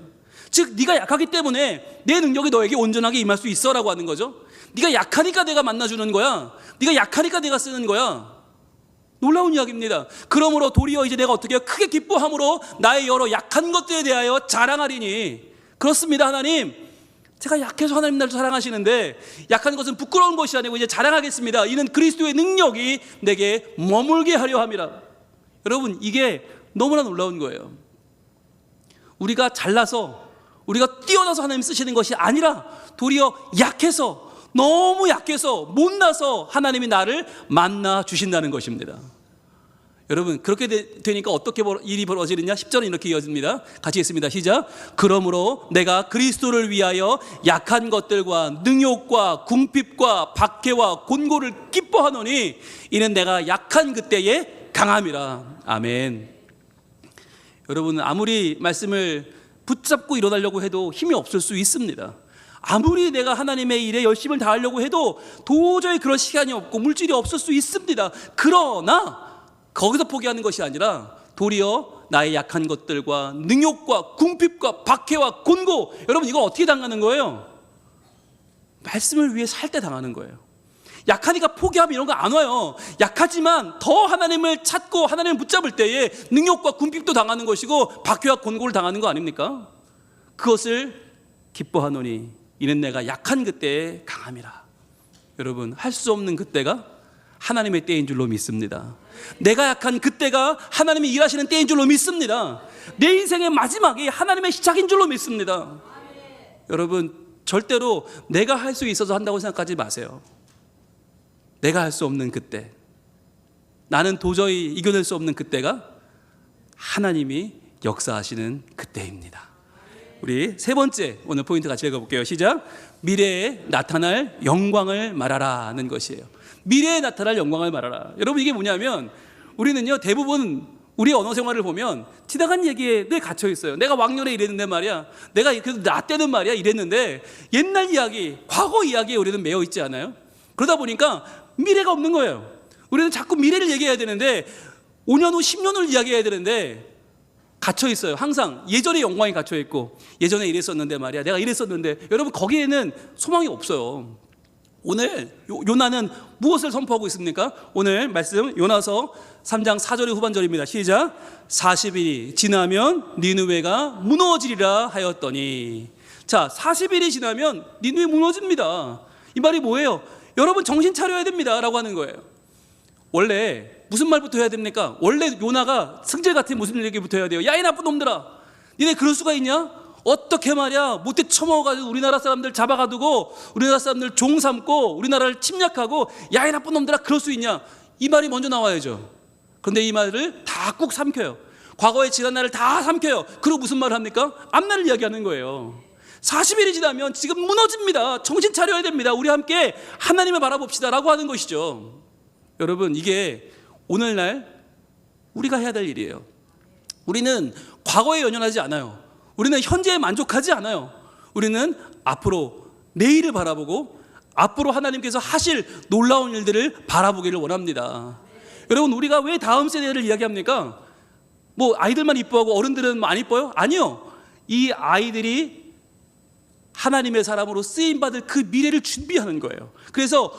즉 네가 약하기 때문에 내 능력이 너에게 온전하게 임할 수 있어라고 하는 거죠. 네가 약하니까 내가 만나주는 거야. 네가 약하니까 내가 쓰는 거야. 놀라운 이야기입니다. 그러므로 도리어 이제 내가 어떻게 해요? 크게 기뻐함으로 나의 여러 약한 것들에 대하여 자랑하리니. 그렇습니다. 하나님, 제가 약해서 하나님 나를 사랑하시는데 약한 것은 부끄러운 것이 아니고 이제 자랑하겠습니다. 이는 그리스도의 능력이 내게 머물게 하려 함이라. 여러분 이게 너무나 놀라운 거예요. 우리가 잘나서, 우리가 뛰어나서 하나님 쓰시는 것이 아니라 도리어 약해서, 너무 약해서, 못나서 하나님이 나를 만나 주신다는 것입니다. 여러분 그렇게 되니까 어떻게 일이 벌어지느냐? 10절은 이렇게 이어집니다. 같이 읽습니다. 시작. 그러므로 내가 그리스도를 위하여 약한 것들과 능욕과 궁핍과 박해와 곤고를 기뻐하노니 이는 내가 약한 그때에 강함이라. 아멘. 여러분 아무리 말씀을 붙잡고 일어나려고 해도 힘이 없을 수 있습니다. 아무리 내가 하나님의 일에 열심을 다하려고 해도 도저히 그럴 시간이 없고 물질이 없을 수 있습니다. 그러나 거기서 포기하는 것이 아니라 도리어 나의 약한 것들과 능욕과 궁핍과 박해와 곤고, 여러분 이걸 어떻게 당하는 거예요? 말씀을 위해 살 때 당하는 거예요. 약하니까 포기하면 이런 거 안 와요. 약하지만 더 하나님을 찾고 하나님을 붙잡을 때에 능욕과 궁핍도 당하는 것이고 박해와 곤고를 당하는 거 아닙니까? 그것을 기뻐하노니 이는 내가 약한 그때에 강함이라. 여러분 할 수 없는 그때가 하나님의 때인 줄로 믿습니다. 내가 약한 그때가 하나님이 일하시는 때인 줄로 믿습니다. 내 인생의 마지막이 하나님의 시작인 줄로 믿습니다. 여러분, 절대로 내가 할 수 있어서 한다고 생각하지 마세요. 내가 할 수 없는 그때, 나는 도저히 이겨낼 수 없는 그때가 하나님이 역사하시는 그때입니다. 우리 세 번째 오늘 포인트 같이 읽어볼게요. 시작. 미래에 나타날 영광을 말하라는 것이에요. 미래에 나타날 영광을 말하라. 여러분, 이게 뭐냐면 우리는요, 대부분 우리 언어 생활을 보면 지나간 얘기에 늘 갇혀 있어요. 내가 왕년에 이랬는데 말이야, 내가 그래도 나 때는 말이야 이랬는데, 옛날 이야기, 과거 이야기에 우리는 매여 있지 않아요? 그러다 보니까 미래가 없는 거예요. 우리는 자꾸 미래를 얘기해야 되는데 5년 후 10년 후를 이야기해야 되는데 갇혀 있어요. 항상 예전의 영광이 갇혀 있고, 예전에 이랬었는데 말이야, 내가 이랬었는데, 여러분 거기에는 소망이 없어요. 오늘 요나는 무엇을 선포하고 있습니까? 오늘 말씀 요나서 3장 4절의 후반절입니다. 시작. 40일이 지나면 니느웨가 무너지리라 하였더니. 자, 40일이 지나면 니느웨 무너집니다. 이 말이 뭐예요? 여러분 정신 차려야 됩니다 라고 하는 거예요. 원래 무슨 말부터 해야 됩니까? 원래 요나가 승질 같은 무슨 얘기부터 해야 돼요? 야, 이 나쁜 놈들아, 니네 그럴 수가 있냐? 어떻게 말이야, 못해 처먹어가지고 우리나라 사람들 잡아가두고 우리나라 사람들 종 삼고 우리나라를 침략하고, 야, 이 나쁜 놈들아, 그럴 수 있냐? 이 말이 먼저 나와야죠. 그런데 이 말을 다 꾹 삼켜요. 과거의 지난 날을 다 삼켜요. 그리고 무슨 말을 합니까? 앞날을 이야기하는 거예요. 40일이 지나면 지금 무너집니다. 정신 차려야 됩니다. 우리 함께 하나님을 바라봅시다 라고 하는 것이죠. 여러분, 이게 오늘날 우리가 해야 될 일이에요. 우리는 과거에 연연하지 않아요. 우리는 현재에 만족하지 않아요. 우리는 앞으로, 내일을 바라보고 앞으로 하나님께서 하실 놀라운 일들을 바라보기를 원합니다. 여러분, 우리가 왜 다음 세대를 이야기합니까? 뭐 아이들만 이뻐하고 어른들은 안 이뻐요? 아니요. 이 아이들이 하나님의 사람으로 쓰임받을 그 미래를 준비하는 거예요. 그래서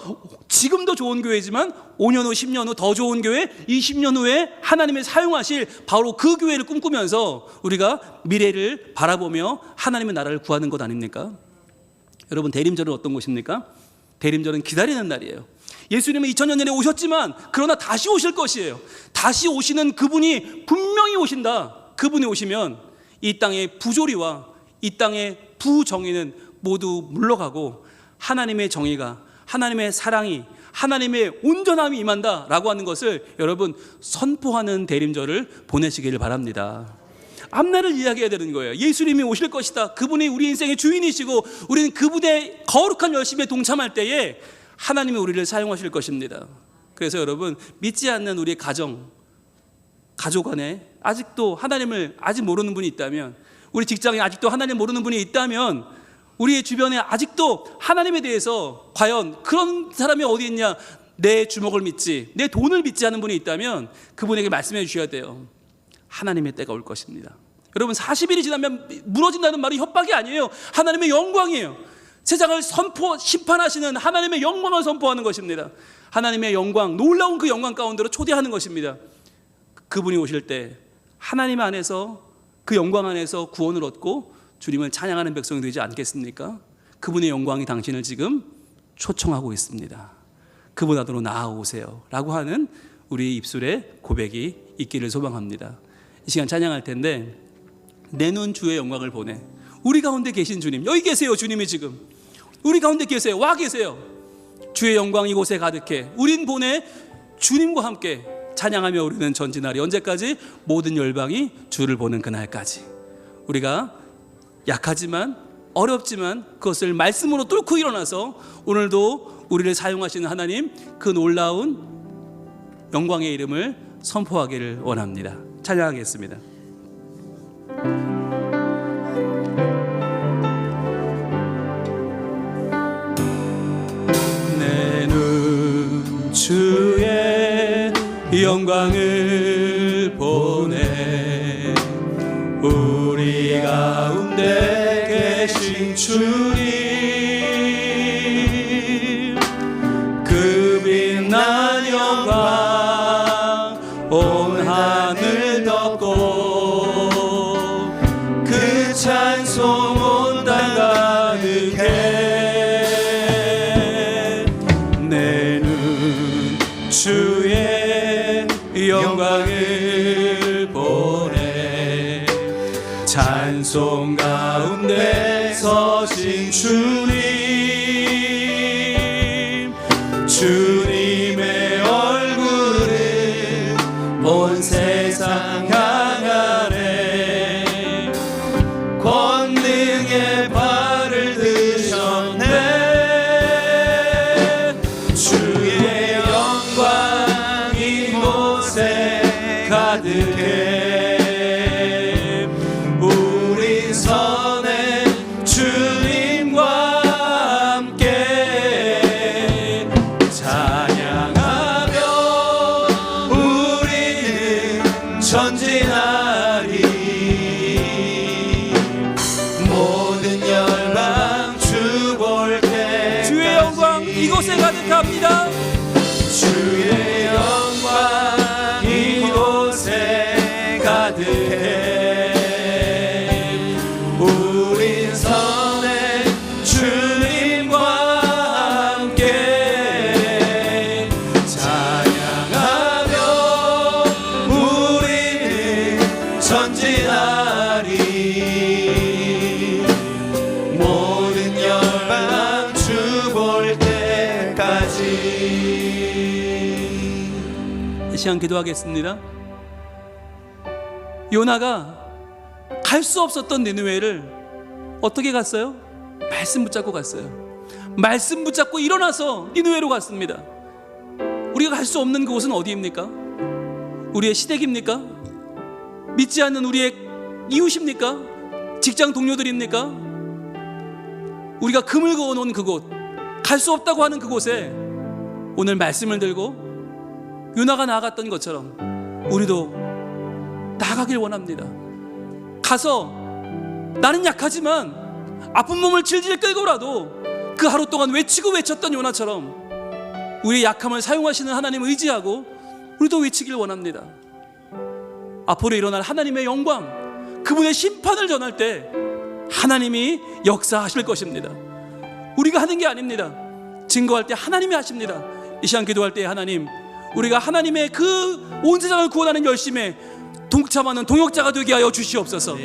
지금도 좋은 교회지만 5년 후 10년 후 더 좋은 교회, 20년 후에 하나님의 사용하실 바로 그 교회를 꿈꾸면서 우리가 미래를 바라보며 하나님의 나라를 구하는 것 아닙니까? 여러분, 대림절은 어떤 것입니까? 대림절은 기다리는 날이에요. 예수님은 2000년 전에 오셨지만 그러나 다시 오실 것이에요. 다시 오시는 그분이 분명히 오신다. 그분이 오시면 이 땅의 부조리와 이 땅의 부정의는 모두 물러가고 하나님의 정의가, 하나님의 사랑이, 하나님의 온전함이 임한다라고 하는 것을 여러분 선포하는 대림절을 보내시기를 바랍니다. 앞날을 이야기해야 되는 거예요. 예수님이 오실 것이다. 그분이 우리 인생의 주인이시고 우리는 그분의 거룩한 열심에 동참할 때에 하나님이 우리를 사용하실 것입니다. 그래서 여러분, 믿지 않는 우리 가정, 가족 안에 아직도 하나님을 아직 모르는 분이 있다면, 우리 직장에 아직도 하나님 모르는 분이 있다면, 우리의 주변에 아직도 하나님에 대해서 과연 그런 사람이 어디 있냐, 내 주먹을 믿지, 내 돈을 믿지 않는 분이 있다면 그분에게 말씀해 주셔야 돼요. 하나님의 때가 올 것입니다. 여러분, 40일이 지나면 무너진다는 말이 협박이 아니에요. 하나님의 영광이에요. 세상을 심판하시는 하나님의 영광을 선포하는 것입니다. 하나님의 영광, 놀라운 그 영광 가운데로 초대하는 것입니다. 그분이 오실 때 하나님 안에서, 그 영광 안에서 구원을 얻고 주님을 찬양하는 백성이 되지 않겠습니까? 그분의 영광이 당신을 지금 초청하고 있습니다. 그분 안으로 나아오세요 라고 하는 우리 입술에 고백이 있기를 소망합니다. 이 시간 찬양할 텐데, 내 눈 주의 영광을 보내. 우리 가운데 계신 주님, 여기 계세요. 주님이 지금 우리 가운데 계세요. 와 계세요. 주의 영광 이곳에 가득해. 우린 보내 주님과 함께 찬양하며 우리는 전진하리. 언제까지? 모든 열방이 주를 보는 그날까지. 우리가 약하지만 어렵지만 그것을 말씀으로 뚫고 일어나서 오늘도 우리를 사용하시는 하나님, 그 놀라운 영광의 이름을 선포하기를 원합니다. 찬양하겠습니다. 내 눈 주의 영광을 보내. 우리 가운데 계신 주님, 그 빛난 영광 온 하늘 덮고 그 찬송 온 땅 가득해. 내 눈 주의 손 가운데 서신 주님의 얼굴을 온 세상 향하네. 권능의 발을 드셨네. 주의 영광 이곳에 가득해. 우리 선에 주님과 함께 찬양하며 우리는 전진하리. 모든 열방 주 볼 때 주의 영광 이곳에 가득합니다. 주의 영광 이곳에 가득해. 우린 선에 주님과 함께 찬양하며 우리는 전진하리. 모든 열방 주 볼 때까지. 이 시간 기도하겠습니다. 요나가 갈 수 없었던 니느웨를 어떻게 갔어요? 말씀 붙잡고 갔어요. 말씀 붙잡고 일어나서 니느웨로 갔습니다. 우리가 갈 수 없는 그곳은 어디입니까? 우리의 시댁입니까? 믿지 않는 우리의 이웃입니까? 직장 동료들입니까? 우리가 금을 그어놓은 그곳, 갈 수 없다고 하는 그곳에 오늘 말씀을 들고 요나가 나아갔던 것처럼 우리도 나가길 원합니다. 가서 나는 약하지만 아픈 몸을 질질 끌고라도 그 하루 동안 외치고 외쳤던 요나처럼 우리의 약함을 사용하시는 하나님을 의지하고 우리도 외치길 원합니다. 앞으로 일어날 하나님의 영광, 그분의 심판을 전할 때 하나님이 역사하실 것입니다. 우리가 하는 게 아닙니다. 증거할 때 하나님이 하십니다. 이 시간 기도할 때 하나님, 우리가 하나님의 그 온 세상을 구원하는 열심에 동참하는 동역자가 되게 하여 주시옵소서.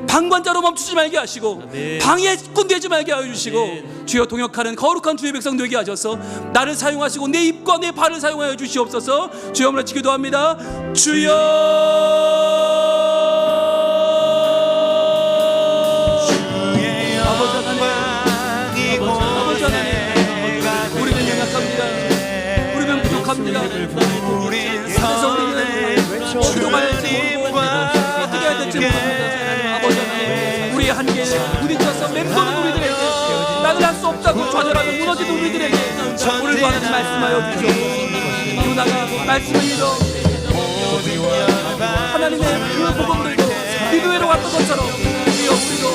방관자로 멈추지 말게 하시고 방해꾼 되지 말게 하여 주시고 주여 동역하는 거룩한 주의 백성 되게 하셔서 나를 사용하시고 내 입과 내 발을 사용하여 주시옵소서. 주여 오늘 기도합니다. 주여 아버지 하나님, 우리는 연약합니다. 우리는 부족합니다. 그래서 우리는 기도가 할지 모르고 어떻게 해야 될지 모릅니다. 아버지 하나님, 우리의 한계에 부딪혀서 맴도는 우리들에게, 나는 할 수 없다고 좌절하며 무너지는 우리들에게 오늘 밤에 말씀하여 주시옵소서. 요나가 말씀을 믿어 하나님의 그 복음 들고 니느웨로 왔던 것처럼 우리도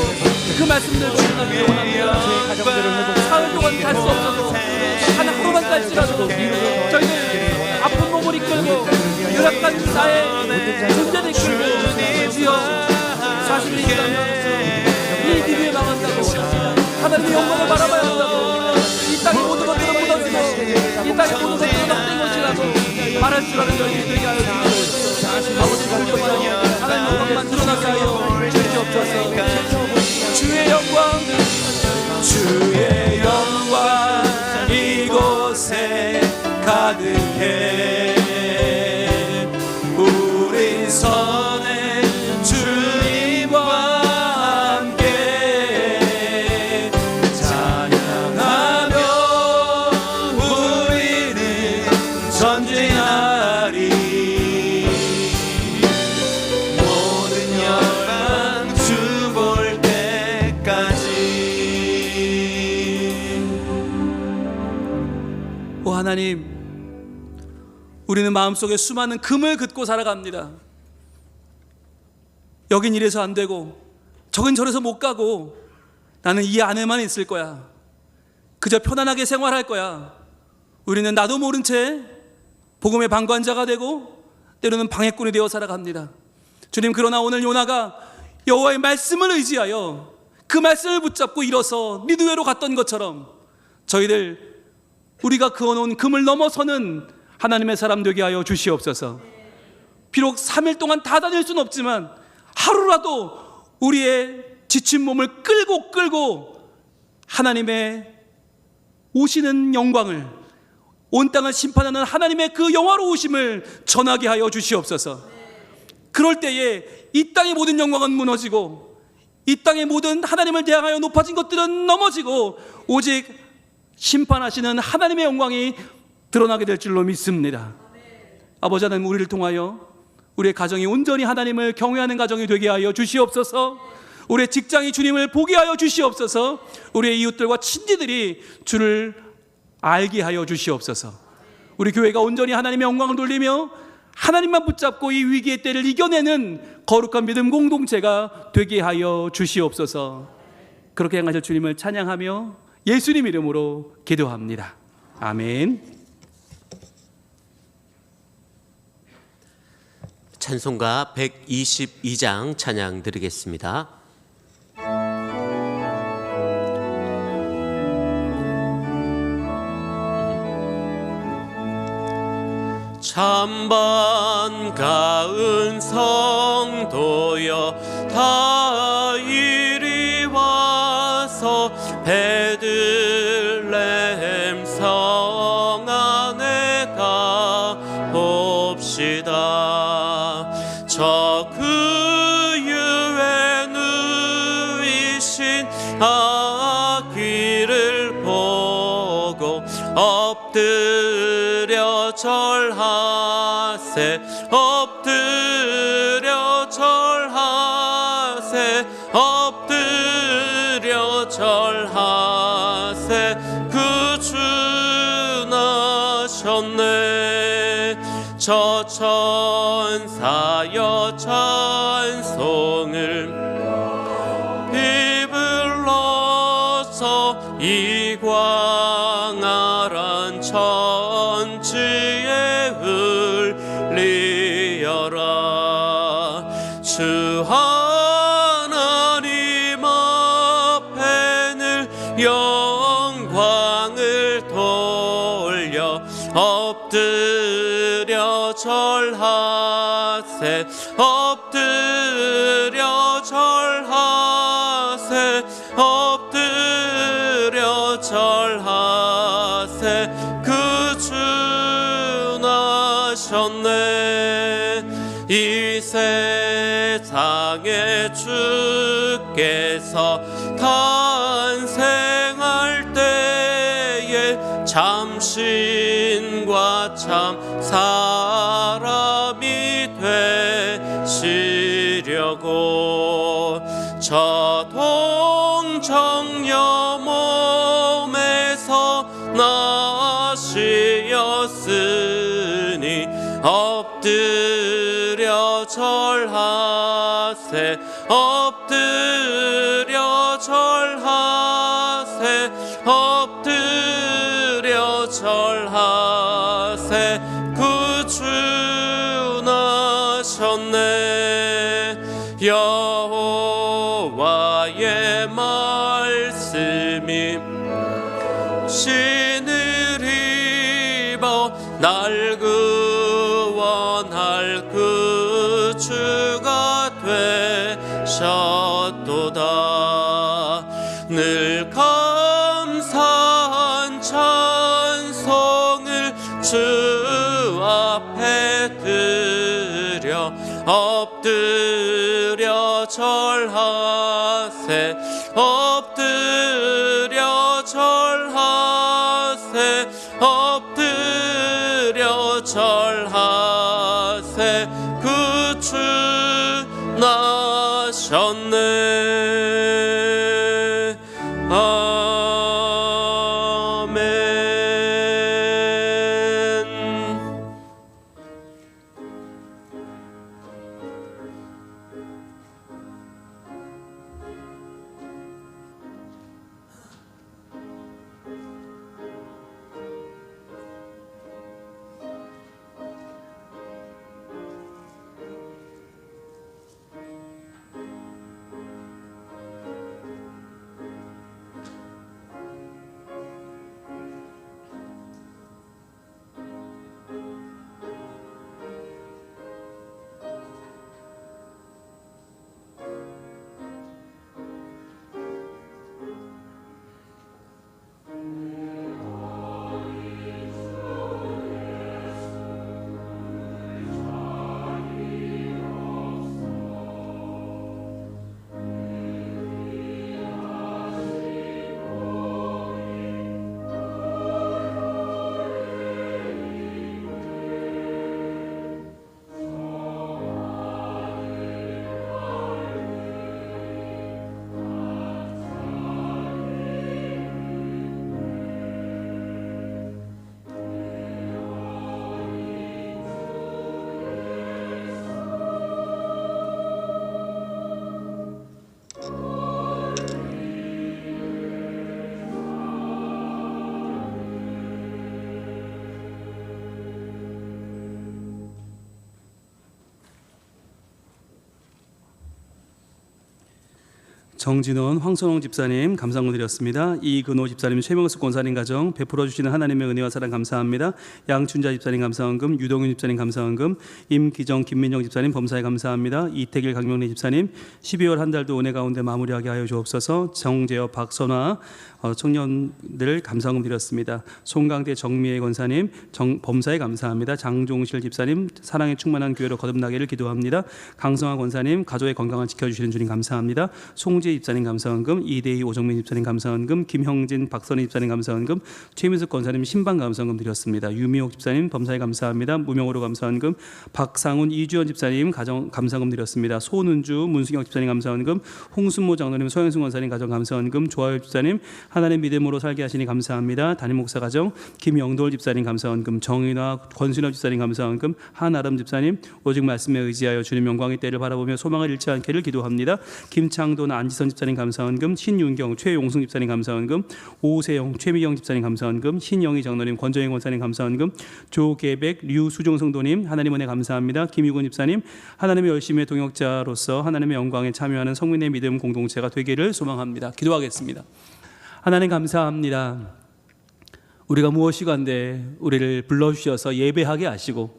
그 말씀들 전하기를 원합니다. 사흘 동안 갈 수 없어도 한 하루만 갈지라도 저희는 아픈 몸을 이끌고 열악한 나의 존재를 이끌고 주여 40일이 지나면 이 니느웨 망한다고, 하나님의 영광을 바라봐야 한다고, 이 땅의 모든 것들은 무너지고 이 땅의 모든 것들은 헛된 것이라고 말할 줄 아는 저희들이 되게 하여 주시옵소서. 아버지 공경하여 하나님의 영광만 드러나게 하여 주시옵소서. 주의 영광, 주의 영광 이곳에 가득해. 우리 선에 주님과 함께 찬양하며 우리는 전진하리. 모든 열방 주 볼 때까지. 오 하나님, 우리는 마음속에 수많은 금을 긋고 살아갑니다. 여긴 이래서 안 되고 저긴 저래서 못 가고 나는 이 안에만 있을 거야. 그저 편안하게 생활할 거야. 우리는 나도 모른 채 복음의 방관자가 되고 때로는 방해꾼이 되어 살아갑니다. 주님, 그러나 오늘 요나가 여호와의 말씀을 의지하여 그 말씀을 붙잡고 일어서 니느웨로 갔던 것처럼 저희들 우리가 그어놓은 금을 넘어서는 하나님의 사람 되게 하여 주시옵소서. 비록 3일 동안 다 다닐 수는 없지만 하루라도 우리의 지친 몸을 끌고 하나님의 오시는 영광을, 온 땅을 심판하는 하나님의 그 영화로우심을 전하게 하여 주시옵소서. 그럴 때에 이 땅의 모든 영광은 무너지고 이 땅의 모든 하나님을 대항하여 높아진 것들은 넘어지고 오직 심판하시는 하나님의 영광이 드러나게 될 줄로 믿습니다. 아버지 하나님, 우리를 통하여 우리의 가정이 온전히 하나님을 경외하는 가정이 되게 하여 주시옵소서. 우리의 직장이 주님을 보게 하여 주시옵소서. 우리의 이웃들과 친지들이 주를 알게 하여 주시옵소서. 우리 교회가 온전히 하나님의 영광을 돌리며 하나님만 붙잡고 이 위기의 때를 이겨내는 거룩한 믿음 공동체가 되게 하여 주시옵소서. 그렇게 행하실 주님을 찬양하며 예수님 이름으로 기도합니다. 아멘. 찬송가 122장 찬양 드리겠습니다. 참 반가운 성도여 다 이리 와서 베들레헴 성 안에 가 봅시다. 저 그유에 누이신 아기를 보고 엎드려 절하세, 엎드려 절하세, 엎드려 절하세. 그 주 나셨네. 저 천사여 찬송을 비불러서 이 광활한 천지에 흘리어라. 주 하나님 앞에 늘 영광을 돌려 엎드려 절하세, 엎드려 절하세, 엎드려 절하세. 그 주 나셨네. 이 세상에 주께서 탄생할 때에 참신과 참 사람이 되시려고 저 동정녀 몸에서 나시었으니 엎드려 절하세, 엎드려 절하세, 엎드려 절하세. 그 주 나셨네. 여호와의 말씀이 신을 입어 날 구원할 그 주가 되셨도다. 늘 감사한 찬송을 주 앞에 드려 엎드려 절하세, 엎드려 절하세, 엎드려 절하세. 그 주 나셨네. 아멘. 정진원, 황선홍 집사님 감사함을 드렸습니다. 이근호 집사님, 최명숙 권사님 가정 베풀어 주시는 하나님의 은혜와 사랑 감사합니다. 양춘자 집사님 감사원금, 유동윤 집사님 감사원금, 임기정, 김민정 집사님 범사에 감사합니다. 이태길, 강명래 집사님 12월 한 달도 은혜 가운데 마무리하게 하여 주옵소서. 정재엽, 박선화 청년들 감사원금 드렸습니다. 송강대, 정미애 권사님 범사에 감사합니다. 장종실 집사님 사랑에 충만한 교회로 거듭나기를 기도합니다. 강성화 권사님 가족의 건강을 지켜주시는 주님 감사합니다. 송재 집사님 감사원금, 이대희, 오정민 집사님 감사원금, 김형진, 박선희 집사님 감사원금, 최민숙 권사님 신방 감사원금 드렸습니다. 유미옥 집사님 범사에 감사합니다. 무명으로 감사원금, 박상훈, 이주연 집사님 가정 감사원금 드렸습니다. 손은주, 문승혁 집사님 감사원금, 홍순모 장로님, 소영승 권사님 가정 감사원금, 조하엽 집사님 하나님 믿음으로 살게 하시니 감사합니다. 담임 목사 가정 김영돌 집사님 감사원금, 정인화, 권순엽 집사님 감사원금, 한아름 집사님 오직 말씀에 의지하여 주님 영광의 때를 바라보며 소망을 잃지 않기를 기도합니다. 김창돈, 안지선 집사님 감사원금, 신윤경, 최용승 집사님 감사원금, 오세영, 최미경 집사님 감사원금, 신영희 장로님, 권정희 권사님 감사원금, 조계백, 류수종 성도님 하나님 은혜 감사합니다. 김유근 집사님 하나님의 열심의 동역자로서 하나님의 영광에 참여하는 성민의 믿음 공동체가 되기를 소망합니다. 기도하겠습니다. 하나님 감사합니다. 우리가 무엇이건데 우리를 불러주셔서 예배하게 하시고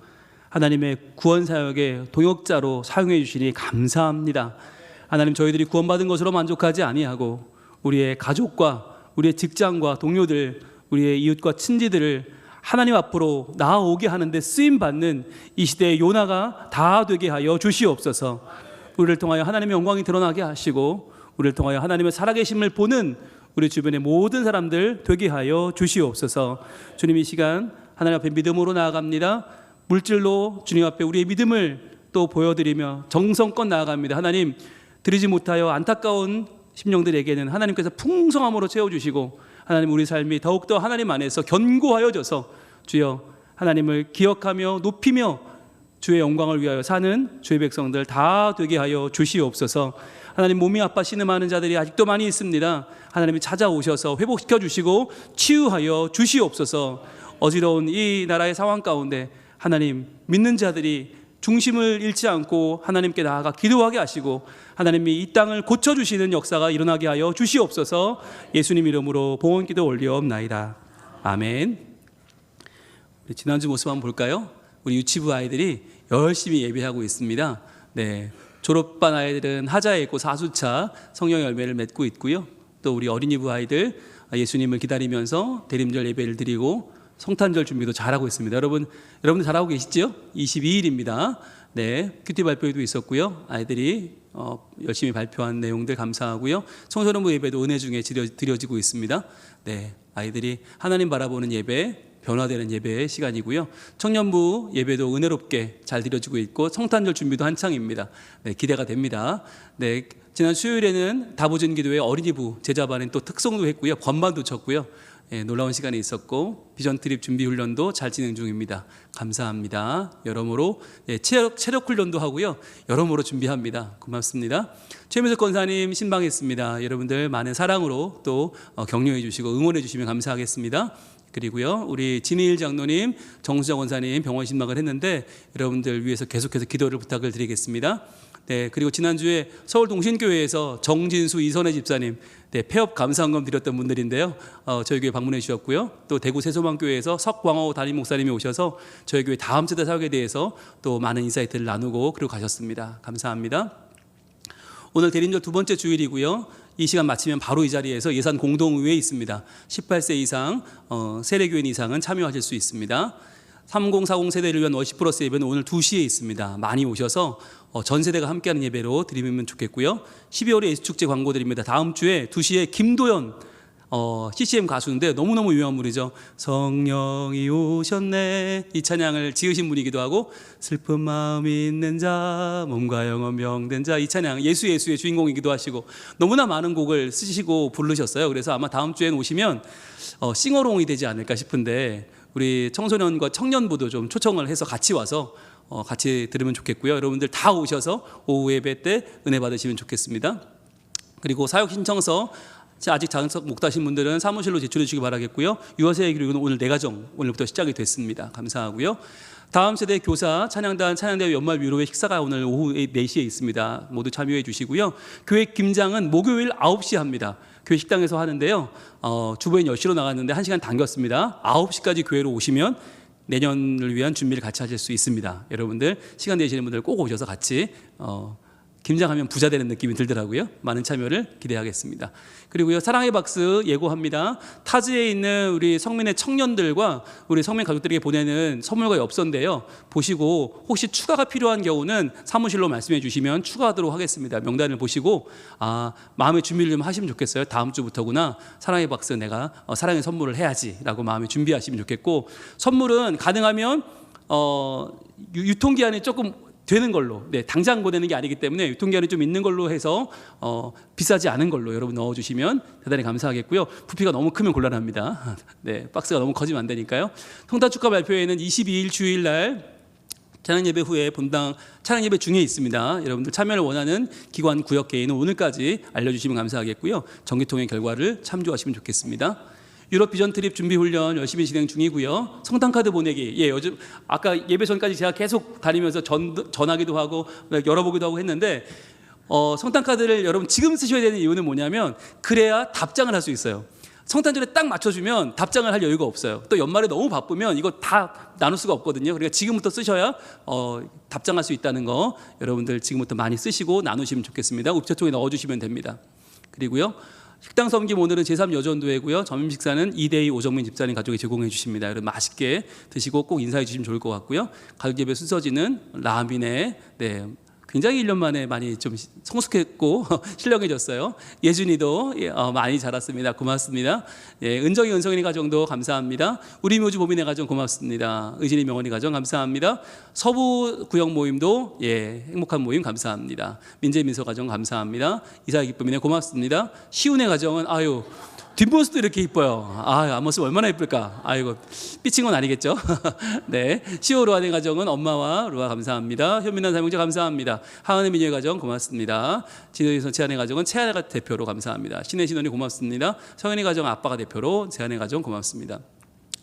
하나님의 구원 사역의 동역자로 사용해 주시니 감사합니다. 하나님, 저희들이 구원받은 것으로 만족하지 아니하고 우리의 가족과 우리의 직장과 동료들, 우리의 이웃과 친지들을 하나님 앞으로 나아오게 하는데 쓰임받는 이 시대의 요나가 다 되게 하여 주시옵소서. 우리를 통하여 하나님의 영광이 드러나게 하시고 우리를 통하여 하나님의 살아계심을 보는 우리 주변의 모든 사람들 되게 하여 주시옵소서. 주님, 이 시간 하나님 앞에 믿음으로 나아갑니다. 물질로 주님 앞에 우리의 믿음을 또 보여드리며 정성껏 나아갑니다. 하나님, 드리지 못하여 안타까운 심령들에게는 하나님께서 풍성함으로 채워주시고 하나님, 우리 삶이 더욱더 하나님 안에서 견고하여져서 주여 하나님을 기억하며 높이며 주의 영광을 위하여 사는 주의 백성들 다 되게 하여 주시옵소서. 하나님, 몸이 아파 신음하는 자들이 아직도 많이 있습니다. 하나님이 찾아오셔서 회복시켜 주시고 치유하여 주시옵소서. 어지러운 이 나라의 상황 가운데 하나님, 믿는 자들이 중심을 잃지 않고 하나님께 나아가 기도하게 하시고 하나님이 이 땅을 고쳐주시는 역사가 일어나게 하여 주시옵소서. 예수님 이름으로 봉헌기도 올리옵나이다. 아멘. 지난주 모습 한번 볼까요? 우리 유치부 아이들이 열심히 예배하고 있습니다. 네, 졸업반 아이들은 하자에 있고 사수차 성령 열매를 맺고 있고요. 또 우리 어린이부 아이들 예수님을 기다리면서 대림절 예배를 드리고 성탄절 준비도 잘하고 있습니다. 여러분들 잘하고 계시죠? 22일입니다. 네, 큐티 발표회도 있었고요. 아이들이 열심히 발표한 내용들 감사하고요. 청소년부 예배도 은혜 중에 드려지고 있습니다. 네, 아이들이 하나님 바라보는 예배, 변화되는 예배의 시간이고요. 청년부 예배도 은혜롭게 잘 드려지고 있고 성탄절 준비도 한창입니다. 네, 기대가 됩니다. 네, 지난 수요일에는 다보진 기도회 어린이부 제자반은 또 특송도 했고요. 건반도 쳤고요. 예, 놀라운 시간이 있었고 비전 트립 준비 훈련도 잘 진행 중입니다. 감사합니다. 여러모로 체력 훈련도 하고요. 여러모로 준비합니다. 고맙습니다. 최민석 권사님 신방했습니다. 여러분들 많은 사랑으로 또 격려해 주시고 응원해 주시면 감사하겠습니다. 그리고요, 우리 진희일 장로님, 정수정 권사님 병원 신방을 했는데 여러분들 위해서 계속해서 기도를 부탁을 드리겠습니다. 네, 그리고 지난주에 서울동신교회에서 정진수, 이선혜 집사님 폐업 감사헌금 드렸던 분들인데요. 저희 교회 방문해 주셨고요. 또 대구 세소망교회에서 석광호 담임 목사님이 오셔서 저희 교회 다음 세대 사역에 대해서 또 많은 인사이트를 나누고 그리고 가셨습니다. 감사합니다. 오늘 대림절 두 번째 주일이고요. 이 시간 마치면 바로 이 자리에서 예산 공동의회 있습니다. 18세 이상 세례교인 이상은 참여하실 수 있습니다. 3040 세대를 위한 워십 플러스 예배는 오늘 2시에 있습니다. 많이 오셔서 전 세대가 함께하는 예배로 드리면 좋겠고요. 12월에 예수축제 광고 드립니다. 다음 주에 2시에 김도연 CCM 가수인데 너무너무 유명한 분이죠. 성령이 오셨네, 이 찬양을 지으신 분이기도 하고 슬픈 마음 있는 자, 몸과 영혼 병든 자, 이 찬양 예수의 주인공이기도 하시고 너무나 많은 곡을 쓰시고 부르셨어요. 그래서 아마 다음 주엔 오시면 싱어롱이 되지 않을까 싶은데 우리 청소년과 청년부도 좀 초청을 해서 같이 와서 같이 들으면 좋겠고요. 여러분들 다 오셔서 오후 예배 때 은혜 받으시면 좋겠습니다. 그리고 사역 신청서 아직 장석 못 다신 분들은 사무실로 제출해 주시기 바라겠고요. 유아세의 기록은 오늘 4가정 오늘부터 시작이 됐습니다. 감사하고요. 다음 세대 교사 찬양단 찬양대회 연말 위로회 식사가 오늘 오후 4시에 있습니다. 모두 참여해 주시고요. 교회 김장은 목요일 9시에 합니다. 교회 식당에서 하는데요. 주보엔 10시로 나갔는데 1시간 당겼습니다. 9시까지 교회로 오시면 내년을 위한 준비를 같이 하실 수 있습니다. 여러분들 시간 되시는 분들 꼭 오셔서 같이 김장하면 부자 되는 느낌이 들더라고요. 많은 참여를 기대하겠습니다. 그리고요, 사랑의 박스 예고합니다. 타지에 있는 우리 성민의 청년들과 우리 성민 가족들에게 보내는 선물과 엽서인데요. 보시고 혹시 추가가 필요한 경우는 사무실로 말씀해 주시면 추가하도록 하겠습니다. 명단을 보시고 마음의 준비를 좀 하시면 좋겠어요. 다음 주부터구나. 사랑의 박스 내가 사랑의 선물을 해야지라고 마음에 준비하시면 좋겠고, 선물은 가능하면 유통기한이 조금 되는 걸로, 당장 보내는 게 아니기 때문에 유통기한이 좀 있는 걸로 해서 비싸지 않은 걸로 여러분 넣어주시면 대단히 감사하겠고요. 부피가 너무 크면 곤란합니다. 박스가 너무 커지면 안 되니까요. 통탄축하 발표회는 22일 주일 날 찬양예배 후에 본당 찬양예배 중에 있습니다. 여러분들 참여를 원하는 기관 구역 개인은 오늘까지 알려주시면 감사하겠고요. 전기통의 결과를 참조하시면 좋겠습니다. 유럽 비전 트립 준비 훈련 열심히 진행 중이고요. 성탄카드 보내기, 요즘 아까 예배 전까지 제가 계속 다니면서 전하기도 하고 열어보기도 하고 했는데 성탄카드를 여러분 지금 쓰셔야 되는 이유는 뭐냐면 그래야 답장을 할 수 있어요. 성탄절에 딱 맞춰주면 답장을 할 여유가 없어요. 또 연말에 너무 바쁘면 이거 다 나눌 수가 없거든요. 그러니까 지금부터 쓰셔야 답장할 수 있다는 거 여러분들 지금부터 많이 쓰시고 나누시면 좋겠습니다. 우체통에 넣어주시면 됩니다. 그리고요, 식당 섬김 오늘은 제3여전도회고요. 점심 식사는 이대희 오정민 집사님 가족이 제공해 주십니다. 여러분 맛있게 드시고 꼭 인사해 주시면 좋을 것 같고요. 가족 예배 순서지는 라미네, 굉장히 1년 만에 많이 좀 성숙했고 신령해졌어요. 예준이도 많이 자랐습니다. 고맙습니다. 은정이 은성이네 가정도 감사합니다. 우리 묘주 보민의 가정 고맙습니다. 의진이 명원이 가정 감사합니다. 서부 구역 모임도 행복한 모임 감사합니다. 민재 민서 가정 감사합니다. 이사의 기쁨이네 고맙습니다. 시운의 가정은 뒷모습도 이렇게 이뻐요. 앞모습 얼마나 이쁠까. 이거 삐친 건 아니겠죠? 시오 로아의 가정은 엄마와 로아 감사합니다. 현민한 사명자 감사합니다. 하은의 미녀의 가정 고맙습니다. 진호에서 채한의 가정은 채한의 대표로 감사합니다. 신의 신원이 고맙습니다. 성현의 가정 아빠가 대표로 재한의 가정 고맙습니다.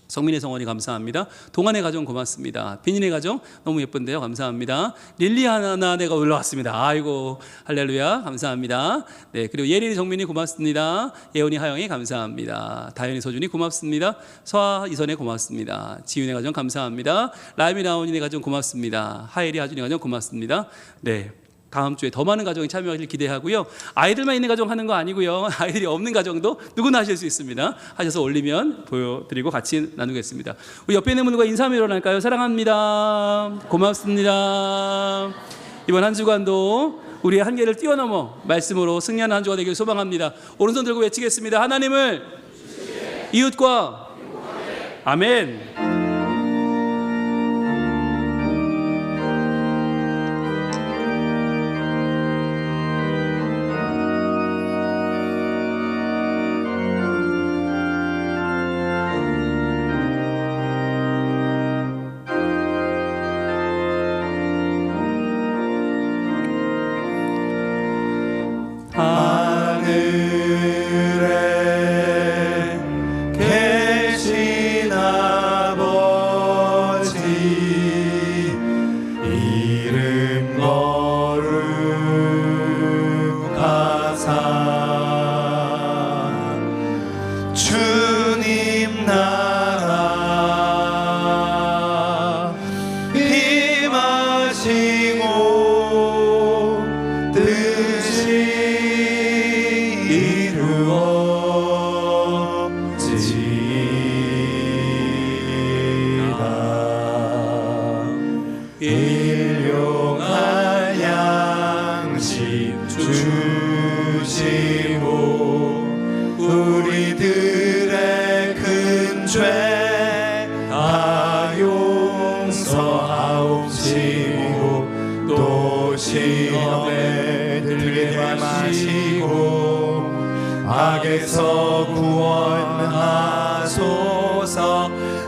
성민의 성원이 감사합니다. 동안의 가정 고맙습니다. 빈인의 가정 너무 예쁜데요. 감사합니다. 릴리 하나네가 올라왔습니다. 아이고 할렐루야 감사합니다. 그리고 예린이 정민이 고맙습니다. 예원이 하영이 감사합니다. 다현이 서준이 고맙습니다. 서아 이선의 고맙습니다. 지윤의 가정 감사합니다. 라임이 나온이의 가정 고맙습니다. 하엘이 하준이 가정 고맙습니다. 다음 주에 더 많은 가정이 참여하길 기대하고요. 아이들만 있는 가정 하는 거 아니고요. 아이들이 없는 가정도 누구나 하실 수 있습니다. 하셔서 올리면 보여드리고 같이 나누겠습니다. 우리 옆에 있는 분들과 인사 한번 일어날까요? 사랑합니다. 고맙습니다. 이번 한 주간도 우리의 한계를 뛰어넘어 말씀으로 승리하는 한 주가 되길 소망합니다. 오른손 들고 외치겠습니다. 하나님을 이웃과 아멘. 일용할 양식 주시고 우리들의 큰 죄 다 용서하옵시고 또 시험에 들게 마시고 악에서 구원하소서.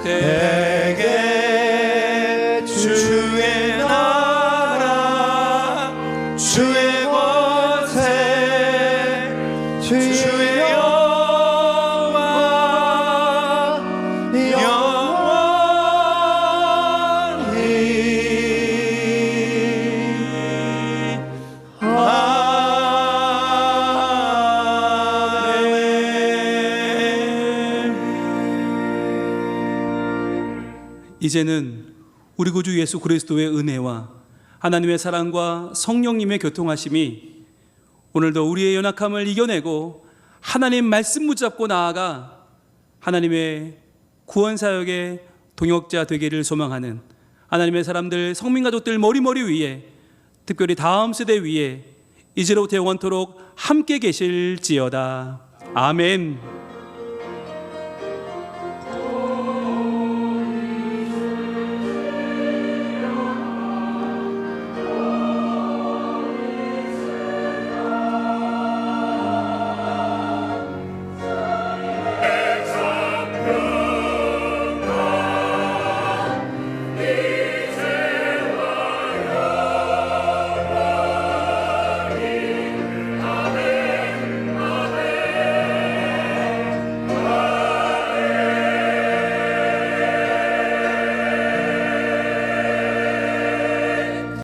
대개 주의 나라 주의 권세 주의 영 이제는 우리 구주 예수 그리스도의 은혜와 하나님의 사랑과 성령님의 교통하심이 오늘도 우리의 연약함을 이겨내고 하나님 말씀 붙잡고 나아가 하나님의 구원 사역의 동역자 되기를 소망하는 하나님의 사람들, 성민가족들 머리머리 위에, 특별히 다음 세대 위에 이제로부터 영원토록 함께 계실지어다. 아멘.